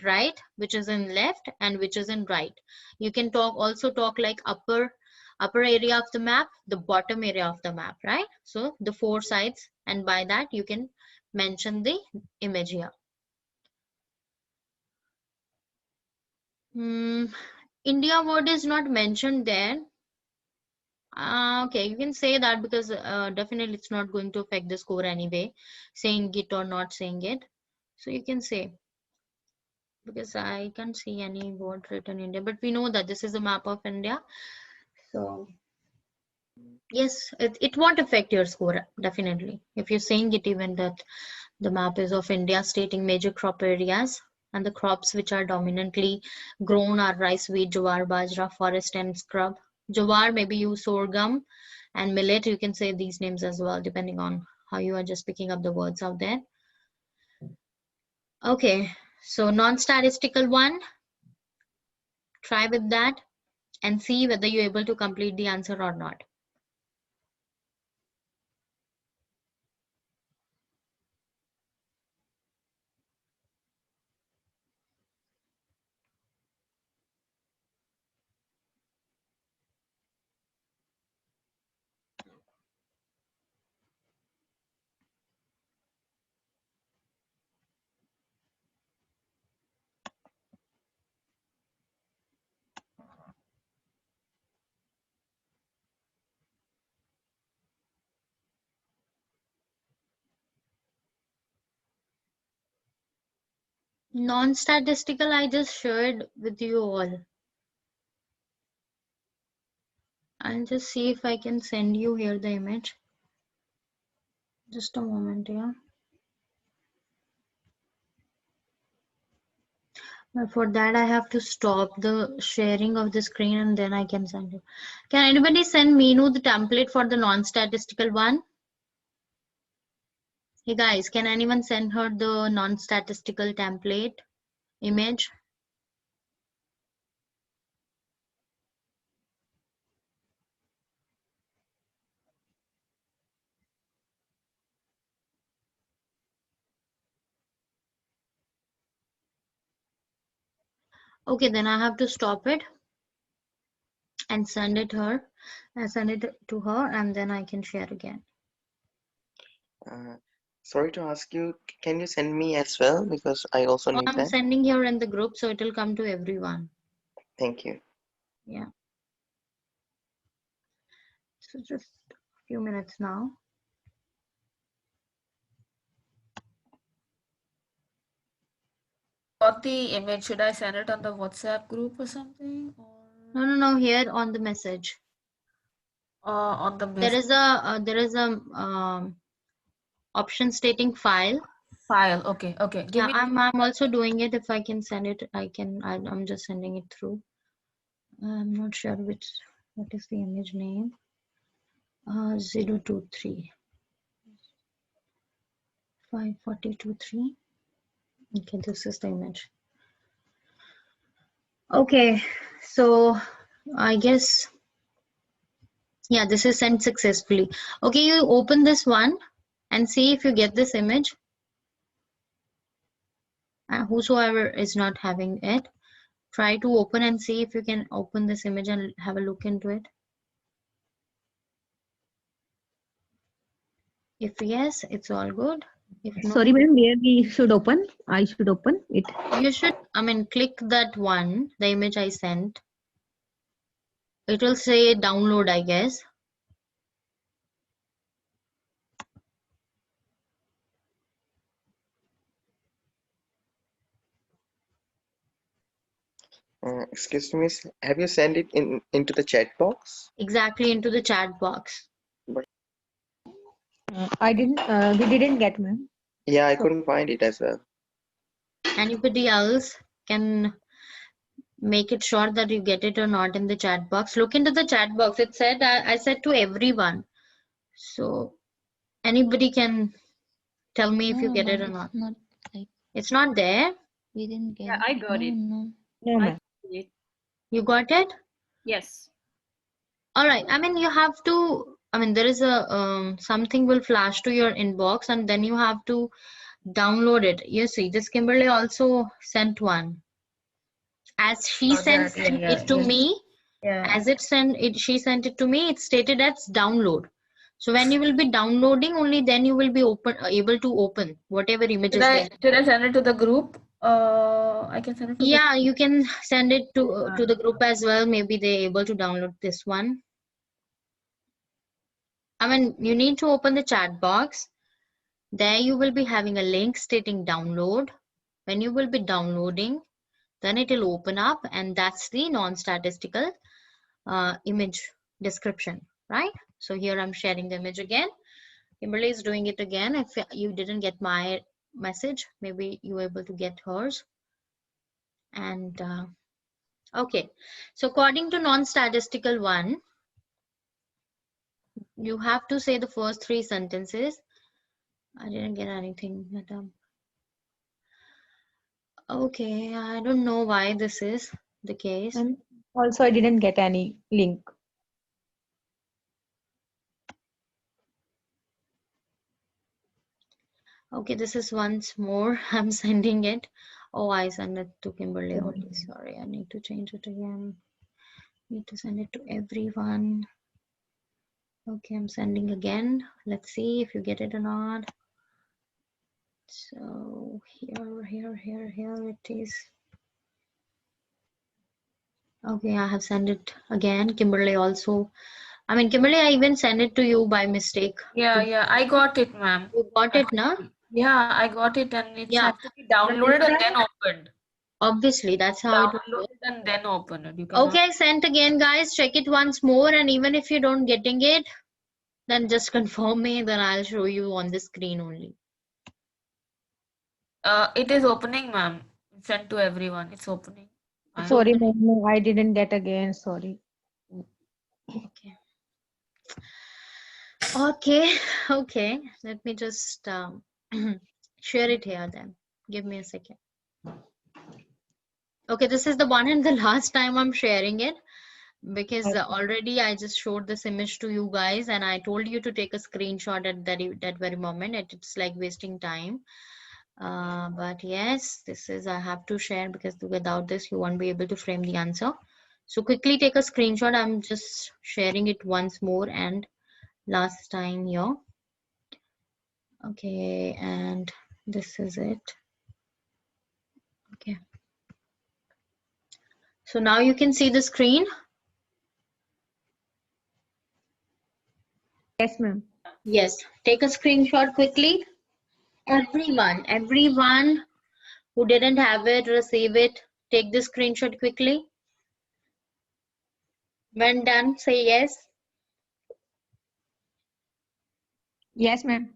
right, which is in left, and which is in right. You can also talk like upper area of the map, the bottom area of the map, right? So the 4 sides, and by that you can mention the image here. India word is not mentioned there. Okay, you can say that, because definitely it's not going to affect the score anyway, saying it or not saying it. So you can say, because I can't see any word written India, but we know that this is a map of India. So yes, it won't affect your score, definitely. If you're saying it even that the map is of India, stating major crop areas, and the crops which are dominantly grown are rice, wheat, jowar, bajra, forest and scrub. Jowar, maybe you sorghum, and millet, you can say these names as well, depending on how you are just picking up the words out there. Okay, so non-statistical one, try with that and see whether you're able to complete the answer or not. Non-statistical, I just shared with you all. I'll just see if I can send you here the image. Just a moment here. But for that, I have to stop the sharing of the screen and then I can send you. Can anybody send Meenu the template for the non-statistical one? Hey guys, can anyone send her the non-statistical template image? Okay, then I have to stop it and send it to her, and then I can share again. Sorry to ask you, can you send me as well? Because I also need I'm that. sending here in the group, so it will come to everyone. Thank you. Yeah. So just a few minutes now. got the image. Should I send it on the WhatsApp group or something? Or No, here on the message. on the There is a option stating file. file. Okay, okay. Give Yeah, me. I'm also doing it. If I can send it, I can. I'm just sending it through. I'm not sure what is the image name. 023 5423. Okay, this is the image. Okay, so I guess, yeah, this is sent successfully. Okay, you open this one and see if you get this image. Whosoever is not having it, try to open and see if you can open this image and have a look into it. If yes, it's all good. If no, Sorry, ma'am, where we should open? I should open it. you should, click that one, the image I sent. It will say download, I guess. Excuse me, have you sent it into the chat box? Exactly, into the chat box. I didn't. We didn't get, ma'am. Yeah, I couldn't find it as well. Anybody else can make it sure that you get it or not in the chat box. Look into the chat box. It said, I said to everyone. So anybody can tell me if you get it or not. It's not there. We didn't get Yeah, I got it. No, I ma'am. got it. You got it? Yes. All right. You have to, there is a, something will flash to your inbox and then you have to download it. You see, this Kimberly also sent one. As she sent it to me, as she sent it to me, it's stated as download. So when you will be downloading, only then you will be able to open whatever images there. Should I send it to the group? I can send it to Yeah, you can send it to the group as well. Maybe they're able to download this one. You need to open the chat box. There you will be having a link stating download. When you will be downloading, then it will open up, and that's the non-statistical image description, right? So here I'm sharing the image again. Kimberly is doing it again. If you didn't get my message, maybe you were able to get hers. And okay, so according to non-statistical one, you have to say the first 3 sentences. I didn't get anything, madam. Okay, I don't know why this is the case. And also, I didn't get any link. Okay, this is once more. I'm sending it. Oh, I send it to Kimberly only. Sorry, I need to change it again. Need to send it to everyone. Okay, I'm sending again. Let's see if you get it or not. So here it is. Okay, I have sent it again. Kimberly also. Kimberly, I even sent it to you by mistake. Yeah, I got it, ma'am. You got it, na? Yeah, I got it, and it's Yeah. actually downloaded and then opened. Obviously, that's how it will Downloaded and then opened. You Okay, I sent again, guys. Check it once more, and even if you don't getting it, then just confirm me. Then I'll show you on the screen only. It is opening, ma'am. Sent to everyone. It's opening. Sorry, ma'am. No, I didn't get again. Sorry. Okay. Let me just share it here then. Give me a second. Okay, this is the one and the last time I'm sharing it, because already I just showed this image to you guys and I told you to take a screenshot at that very moment. It's like wasting time. But yes, this is, I have to share because without this you won't be able to frame the answer. So quickly take a screenshot. I'm just sharing it once more and last time here. Okay, and this is it. Okay. So now you can see the screen. Yes, ma'am. Yes, take a screenshot quickly. Everyone Who didn't have it, receive it, take the screenshot quickly. When done, say yes. Yes, ma'am.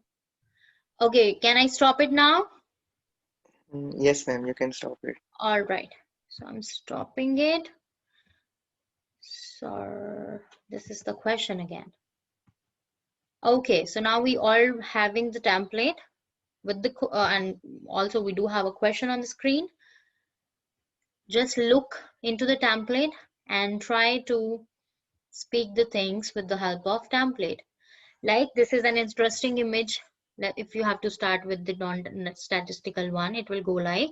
Okay, can I stop it now? Yes, ma'am, you can stop it. All right, so I'm stopping it. So this is the question again. Okay, so now we all having the template with the and also we do have a question on the screen. Just look into the template and try to speak the things with the help of template. Like this is an interesting image. That if you have to start with the non-statistical one, it will go like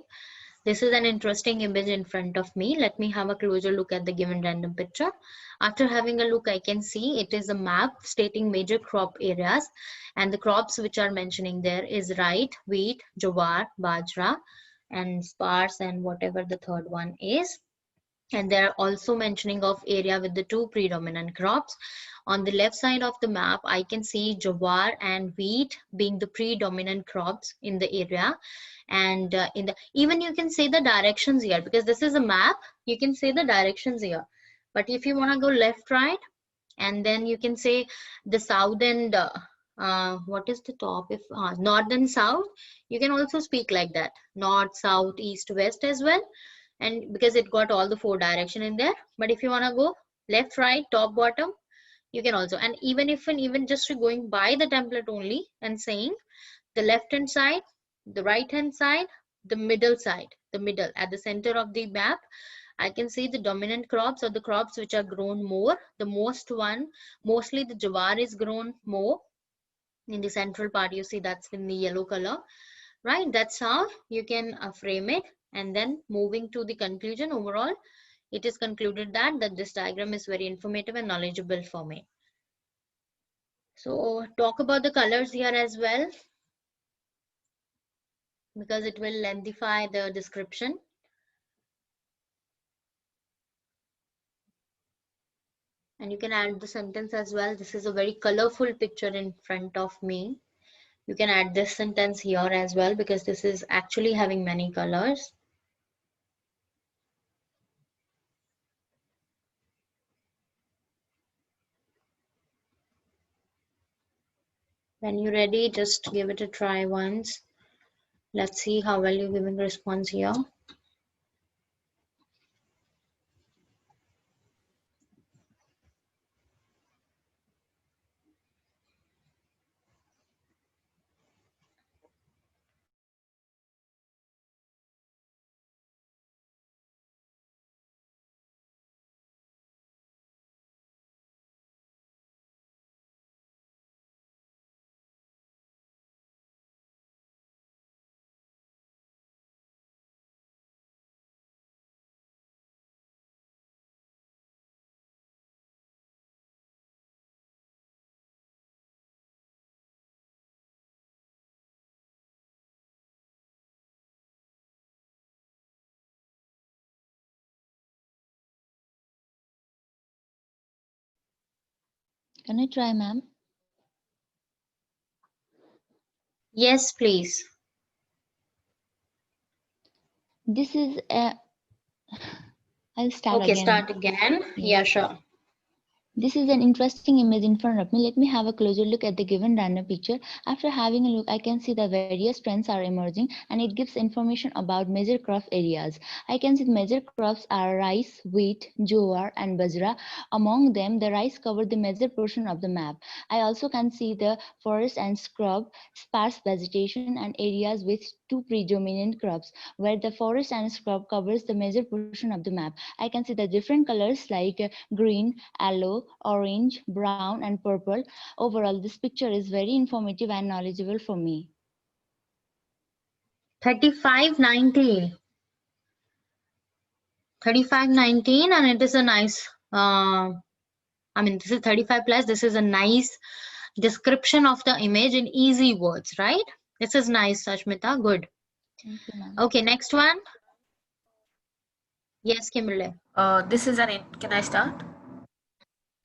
this is an interesting image in front of me. Let me have a closer look at the given random picture. After having a look, I can see it is a map stating major crop areas, and the crops which are mentioning there is rye, wheat, jowar, bajra, and sparse, and whatever the third one is. And they are also mentioning of area with the two predominant crops. On the left side of the map, I can see jowar and wheat being the predominant crops in the area. And in the even you can say the directions here, because this is a map, you can say the directions here. But if you want to go left, right, and then you can say the south and what is the top, if north and south, you can also speak like that, north, south, east, west as well. And because it got all the four direction in there. But if you want to go left, right, top, bottom, you can also. And even just going by the template only and saying the left hand side, the right hand side, the middle side, the middle at the center of the map, I can see the dominant crops or the crops which are grown more. The mostly the jowar is grown more in the central part. You see that's in the yellow color, right? That's how you can frame it. And then moving to the conclusion, overall, it is concluded that this diagram is very informative and knowledgeable for me. So talk about the colors here as well, because it will lengthify the description. And you can add the sentence as well. This is a very colorful picture in front of me. You can add this sentence here as well, because this is actually having many colors. When you're ready, just give it a try once. Let's see how well you're giving response here. Can I try, ma'am? Yes, please. This is a. I'll start Okay, again. start again. Yeah, sure. This is an interesting image in front of me. Let me have a closer look at the given random picture. After having a look, I can see the various trends are emerging, and it gives information about major crop areas. I can see the major crops are rice, wheat, jowar, and bajra. Among them, the rice covered the major portion of the map. I also can see the forest and scrub, sparse vegetation, and areas with two predominant crops, where the forest and scrub covers the major portion of the map. I can see the different colors like green, yellow, orange, brown, and purple. Overall, this picture is very informative and knowledgeable for me. 3519. 3519, and it is a nice, I mean, this is 35 plus. This is a nice description of the image in easy words, right? This is nice, Ashmita. Good. Thank you, ma'am. Okay, next one. Yes, Kimberly. Can I start?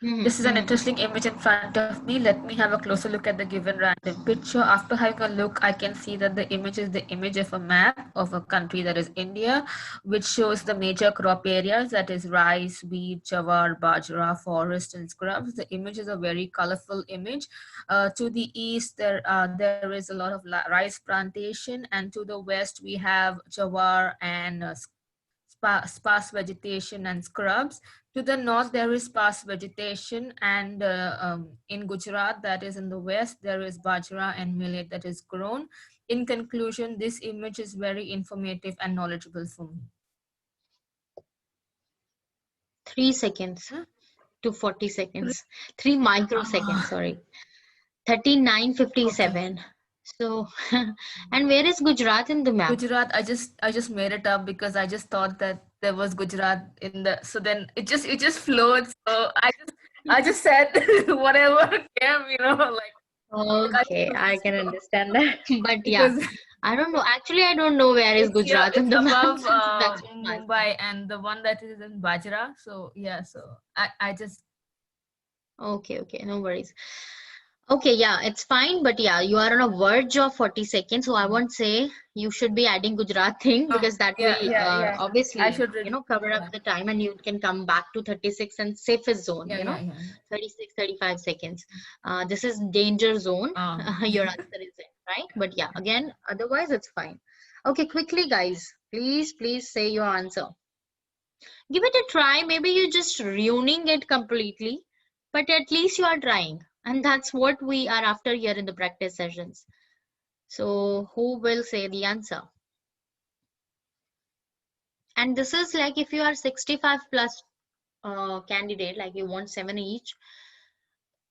This is an interesting image in front of me. Let me have a closer look at the given random picture. After having a look, I can see that the image is the image of a map of a country, that is India, which shows the major crop areas, that is rice, wheat, jawar, bajra, forest, and scrubs. The image is a very colorful image. To the east, there is a lot of rice plantation, and to the west, we have jawar and sparse vegetation and scrubs. To the north, there is sparse vegetation, and in Gujarat, that is in the west, there is bajra and millet that is grown. In conclusion, this image is very informative and knowledgeable for me. 3 seconds to 40 seconds. 3 microseconds, sorry. 39:57. So, and where is Gujarat in the map? Gujarat, I just made it up because I just thought that there was Gujarat in the, so then it just flowed. So I just said whatever came, like. Okay, I can understand that. But yeah, I don't know. Actually, I don't know where is Gujarat in the map. Above Mumbai, and the one that is in Bajra. So yeah, so I just. Okay, no worries. Okay, yeah, it's fine, but yeah, you are on a verge of 40 seconds, so I won't say you should be adding Gujarat thing, because that will obviously, I should cover up the time, and you can come back to 36 and safest zone, 36, 35 seconds. This is danger zone. Your answer is it, right? But yeah, again, otherwise it's fine. Okay, quickly, guys, please say your answer. Give it a try. Maybe you're just ruining it completely, but at least you are trying. And that's what we are after here in the practice sessions. So who will say the answer? And this is like if you are 65 plus candidate, like you want 7 each,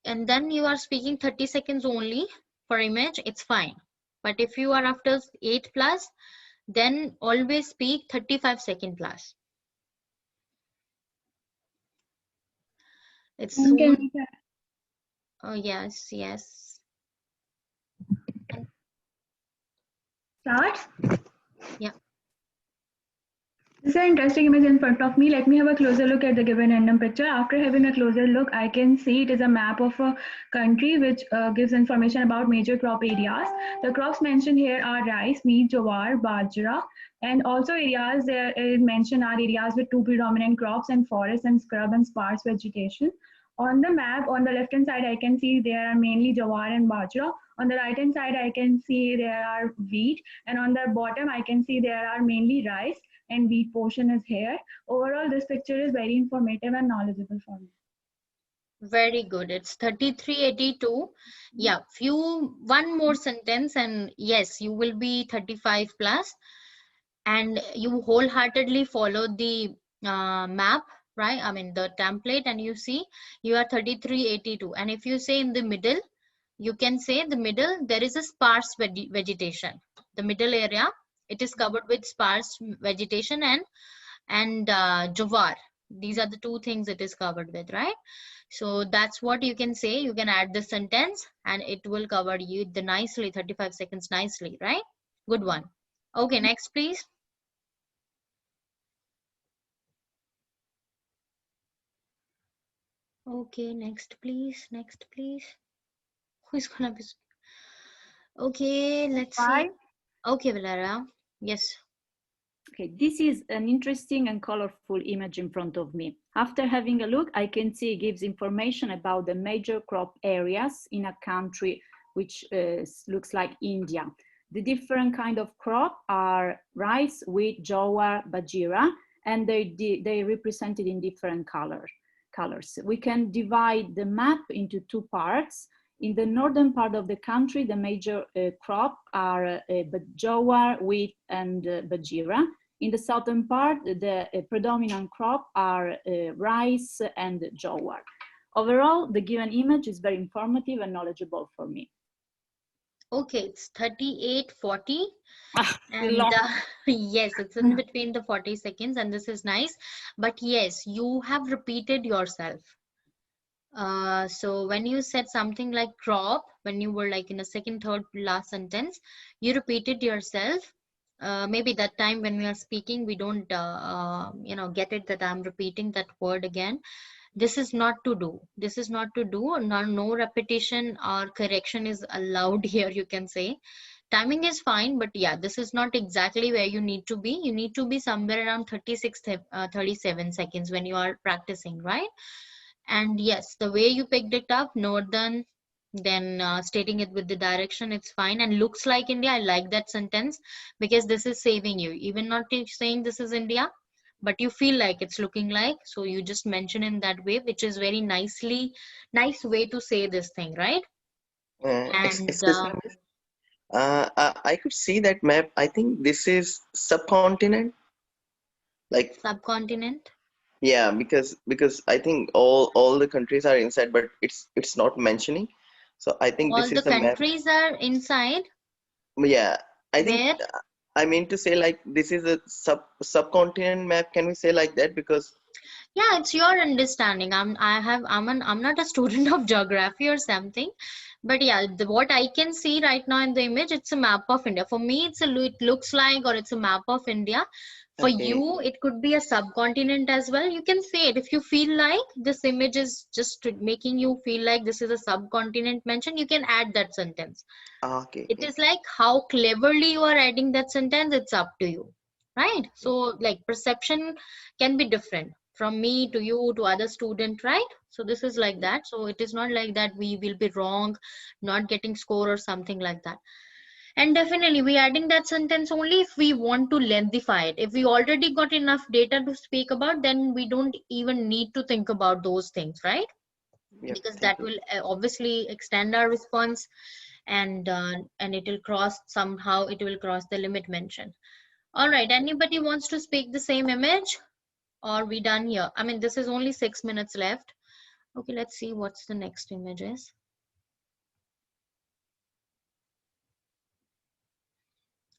and then you are speaking 30 seconds only for image, it's fine. But if you are after 8 plus, then always speak 35 second plus. It's soon. Oh, yes. Start? Yeah. This is an interesting image in front of me. Let me have a closer look at the given random picture. After having a closer look, I can see it is a map of a country which gives information about major crop areas. The crops mentioned here are rice, wheat, jawar, bajra, and also areas there is mentioned are areas with 2 predominant crops and forest and scrub and sparse vegetation. On the map, on the left-hand side, I can see there are mainly jawar and bajra. On the right-hand side, I can see there are wheat. And on the bottom, I can see there are mainly rice, and wheat portion is here. Overall, this picture is very informative and knowledgeable for me. Very good. It's 3382. Yeah, one more sentence, and yes, you will be 35 plus. And you wholeheartedly follow the map, right? I mean the template, and you see you are 3382. And if you say in the middle, you can say the middle there is a sparse vegetation. The middle area, it is covered with sparse vegetation and jawar. These are the two things it is covered with, right? So that's what you can say. You can add the sentence and it will cover you the nicely 35 seconds nicely, right? Good one. Okay, next please. Okay, next please. Who is gonna be? Okay, let's see. Okay, Valara. Yes. Okay, this is an interesting and colorful image in front of me. After having a look, I can see it gives information about the major crop areas in a country which looks like India. The different kind of crop are rice, wheat, jowar, bajra, and they represented in different colors. We can divide the map into two parts. In the northern part of the country, the major crop are jowar, wheat, and bajra. In the southern part, the predominant crop are rice and jowar. Overall, the given image is very informative and knowledgeable for me. Okay, it's 38:40. And yes, it's in between the 40 seconds, and this is nice. But yes, you have repeated yourself. So when you said something like crop, when you were like in a second, third, last sentence, you repeated yourself. Maybe that time when we are speaking, we don't, get it that I'm repeating that word again. This is not to do. This is not to do. No repetition or correction is allowed here, you can say. Timing is fine, but yeah, this is not exactly where you need to be. You need to be somewhere around 36, 37 seconds when you are practicing, right? And yes, the way you picked it up, northern, then stating it with the direction, it's fine. And looks like India, I like that sentence because this is saving you. Even not saying this is India, but you feel like it's looking like, so you just mention in that way, which is very nice way to say this thing, right? And Excuse me, miss. I could see that map. I think this is subcontinent. Like, subcontinent. yeah, because I think all the countries are inside, but it's not mentioning. So I think All this the is the map. countries are inside. Yeah, I think Where? I mean to say like this is a subcontinent map. Can we say like that? Because Yeah, it's your understanding. I'm not a student of geography or something, but yeah, what I can see right now in the image, it's a map of India. For me, it looks like, or it's a map of India. For okay, you, it could be a subcontinent as well. You can say it if you feel like this image is just making you feel like this is a subcontinent mention. You can add that sentence. okay, It is like how cleverly you are adding that sentence. It's up to you, right? So like perception can be different from me to you to other student, right? So this is like that. So it is not like that we will be wrong, not getting score or something like that. And definitely we adding that sentence only if we want to lengthify it. If we already got enough data to speak about, then we don't even need to think about those things, right? yep, Because thank that you. will obviously extend our response, and it will cross, somehow it will cross the limit mentioned. All right, anybody wants to speak the same image, or we done here? I mean, this is only 6 minutes left. Okay, let's see what's the next image is.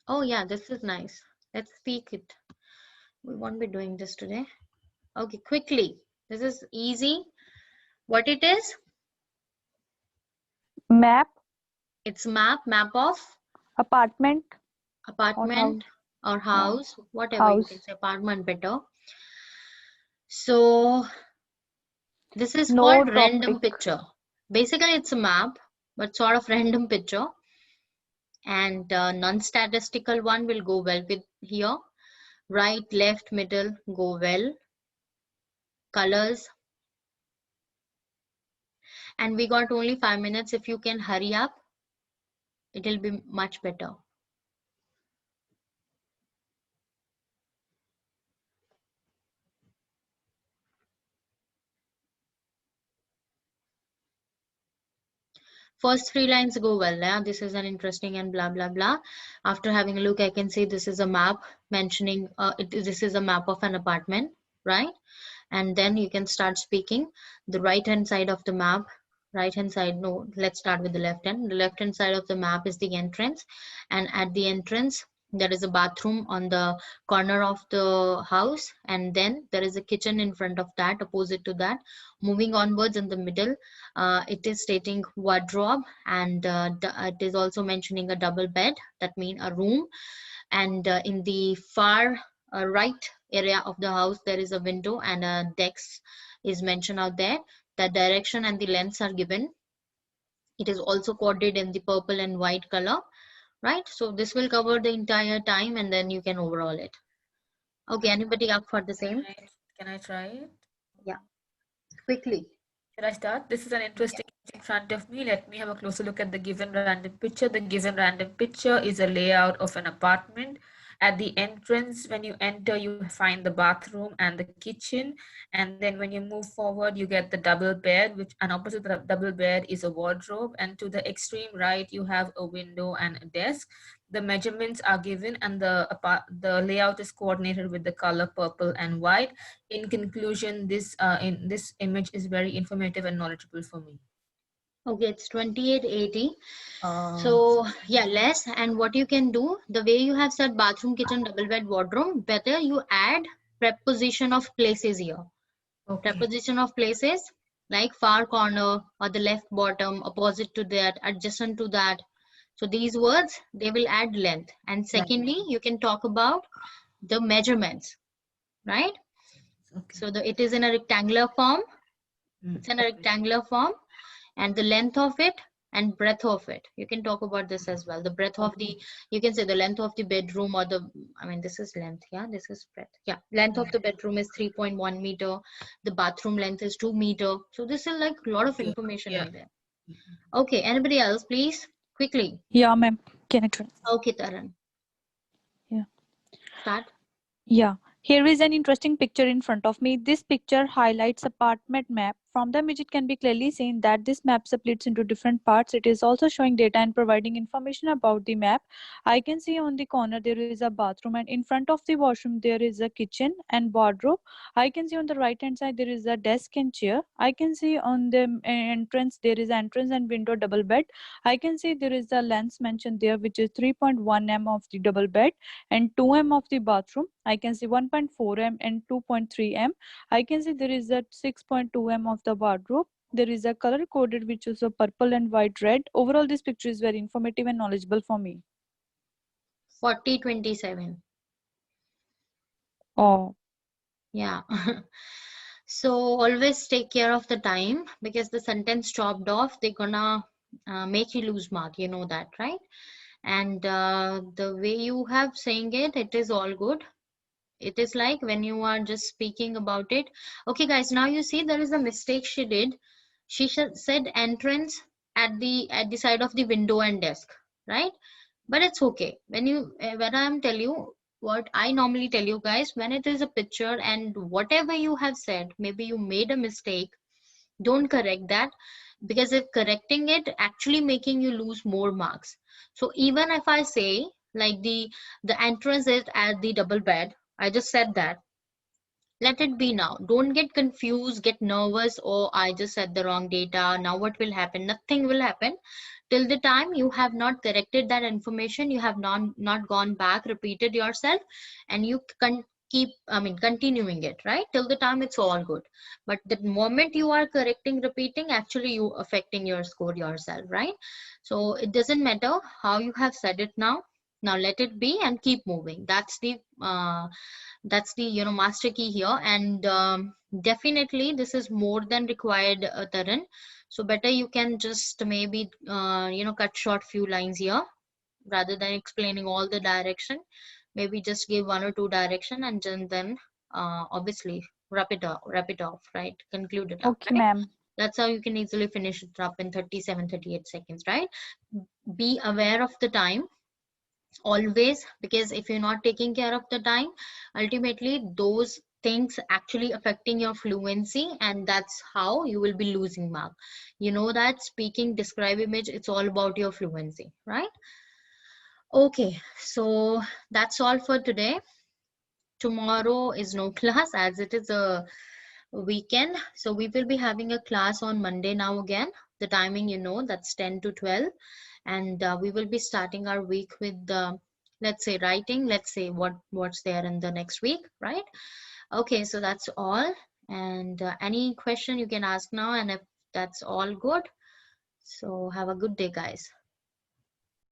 Oh yeah, this is nice. Let's speak it. We won't be doing this today. Okay, quickly. This is easy. What it is? Map, It's map of apartment or apartment house. or Yeah, house, whatever, you can house. say apartment better. So this is No called random topic. picture. Basically, it's a map, but sort of random picture. And non-statistical one will go well with here. Right, left, middle go well. Colors. And we got only 5 minutes. If you can hurry up, it will be much better. First 3 lines go well. Yeah? This is an interesting and blah, blah, blah. After having a look, I can see this is a map mentioning, this is a map of an apartment, right? And then you can start speaking. The right hand side of the map, right hand side, no, let's start with the left hand. The left hand side of the map is the entrance. And at the entrance, there is a bathroom on the corner of the house. And then there is a kitchen in front of that, opposite to that. Moving onwards in the middle, it is stating wardrobe, and it is also mentioning a double bed, that means a room. And in the far right area of the house, there is a window and a desk is mentioned out there. The direction and the lengths are given. It is also coded in the purple and white color, right? So this will cover the entire time, and then you can overall it. Okay, anybody up for the same? Can I try it? Yeah, quickly. Should I start? This is an interesting image in front of me. Let me have a closer look at the given random picture. The given random picture is a layout of an apartment. At the entrance, when you enter, you find the bathroom and the kitchen. And then when you move forward, you get the double bed, which, and opposite the double bed is a wardrobe. And to the extreme right, you have a window and a desk. The measurements are given, and the layout is coordinated with the color purple and white. In conclusion, this image is very informative and knowledgeable for me. Okay, it's 2880. So yeah, less. And what you can do, the way you have said bathroom, kitchen, double bed, wardrobe, better you add preposition of places here. Okay. Preposition of places like far corner or the left bottom, opposite to that, adjacent to that. So these words, they will add length. And secondly, you can talk about the measurements, right? Okay. So it is in a rectangular form. It's in a rectangular form, and the length of it and breadth of it. You can talk about this as well. The breadth of the, you can say the length of the bedroom, or the, I mean, this is length, yeah, this is breadth. Yeah, length of the bedroom is 3.1 meter. The bathroom length is 2 meter. So this is like a lot of information in there. Okay, anybody else, please, quickly. Yeah, ma'am. Can I try? Okay, Taran. Yeah. Start. Yeah. Here is an interesting picture in front of me. This picture highlights apartment map. From the image, it can be clearly seen that this map splits into different parts. It is also showing data and providing information about the map. I can see on the corner there is a bathroom, and in front of the washroom there is a kitchen and wardrobe. I can see on the right hand side there is a desk and chair. I can see on the entrance there is entrance and window double bed. I can see there is a length mentioned there, which is 3.1 m of the double bed and 2 m of the bathroom. I can see 1.4 m and 2.3 m. I can see there is a 6.2 m of the wardrobe. There is a color coded, which is a purple and white red. Overall, this picture is very informative and knowledgeable for me. 40:27. Oh. Yeah. So always take care of the time, because the sentence chopped off, they're gonna make you lose mark. You know that, right? And the way you have saying it, it is all good. It is like when you are just speaking about it. Okay, guys, now you see there is a mistake she did. She said entrance at the side of the window and desk, right? But it's okay. When you when I'm tell you what I normally tell you guys, when it is a picture and whatever you have said, maybe you made a mistake, don't correct that, because if correcting it actually making you lose more marks. So even if I say like the entrance is at the double bed, I just said that, let it be now. Don't get confused, get nervous, oh, I just said the wrong data, now what will happen? Nothing will happen till the time you have not corrected that information, you have not gone back, repeated yourself, and you can keep, I mean, continuing it, right? Till the time it's all good. But the moment you are correcting, repeating, actually you affecting your score yourself, right? So it doesn't matter how you have said it now. Now let it be and keep moving. That's the master key here. And definitely this is more than required, Taran. So better you can just maybe cut short few lines here rather than explaining all the direction. Maybe just give one or two direction, and then obviously wrap it off, right? Conclude it up, Okay, right? ma'am. That's how you can easily finish it up in 37-38 seconds, right? Be aware of the time always, because if you're not taking care of the time, ultimately those things actually affecting your fluency, and that's how you will be losing mark. You know that speaking, describe, image, it's all about your fluency, right? Okay, so that's all for today. Tomorrow is no class as it is a weekend, so we will be having a class on Monday now again. The timing, that's 10 to 12, and we will be starting our week with let's say writing. Let's say what's there in the next week, right? Okay, so that's all. And any question you can ask now, and if that's all good, so have a good day, guys.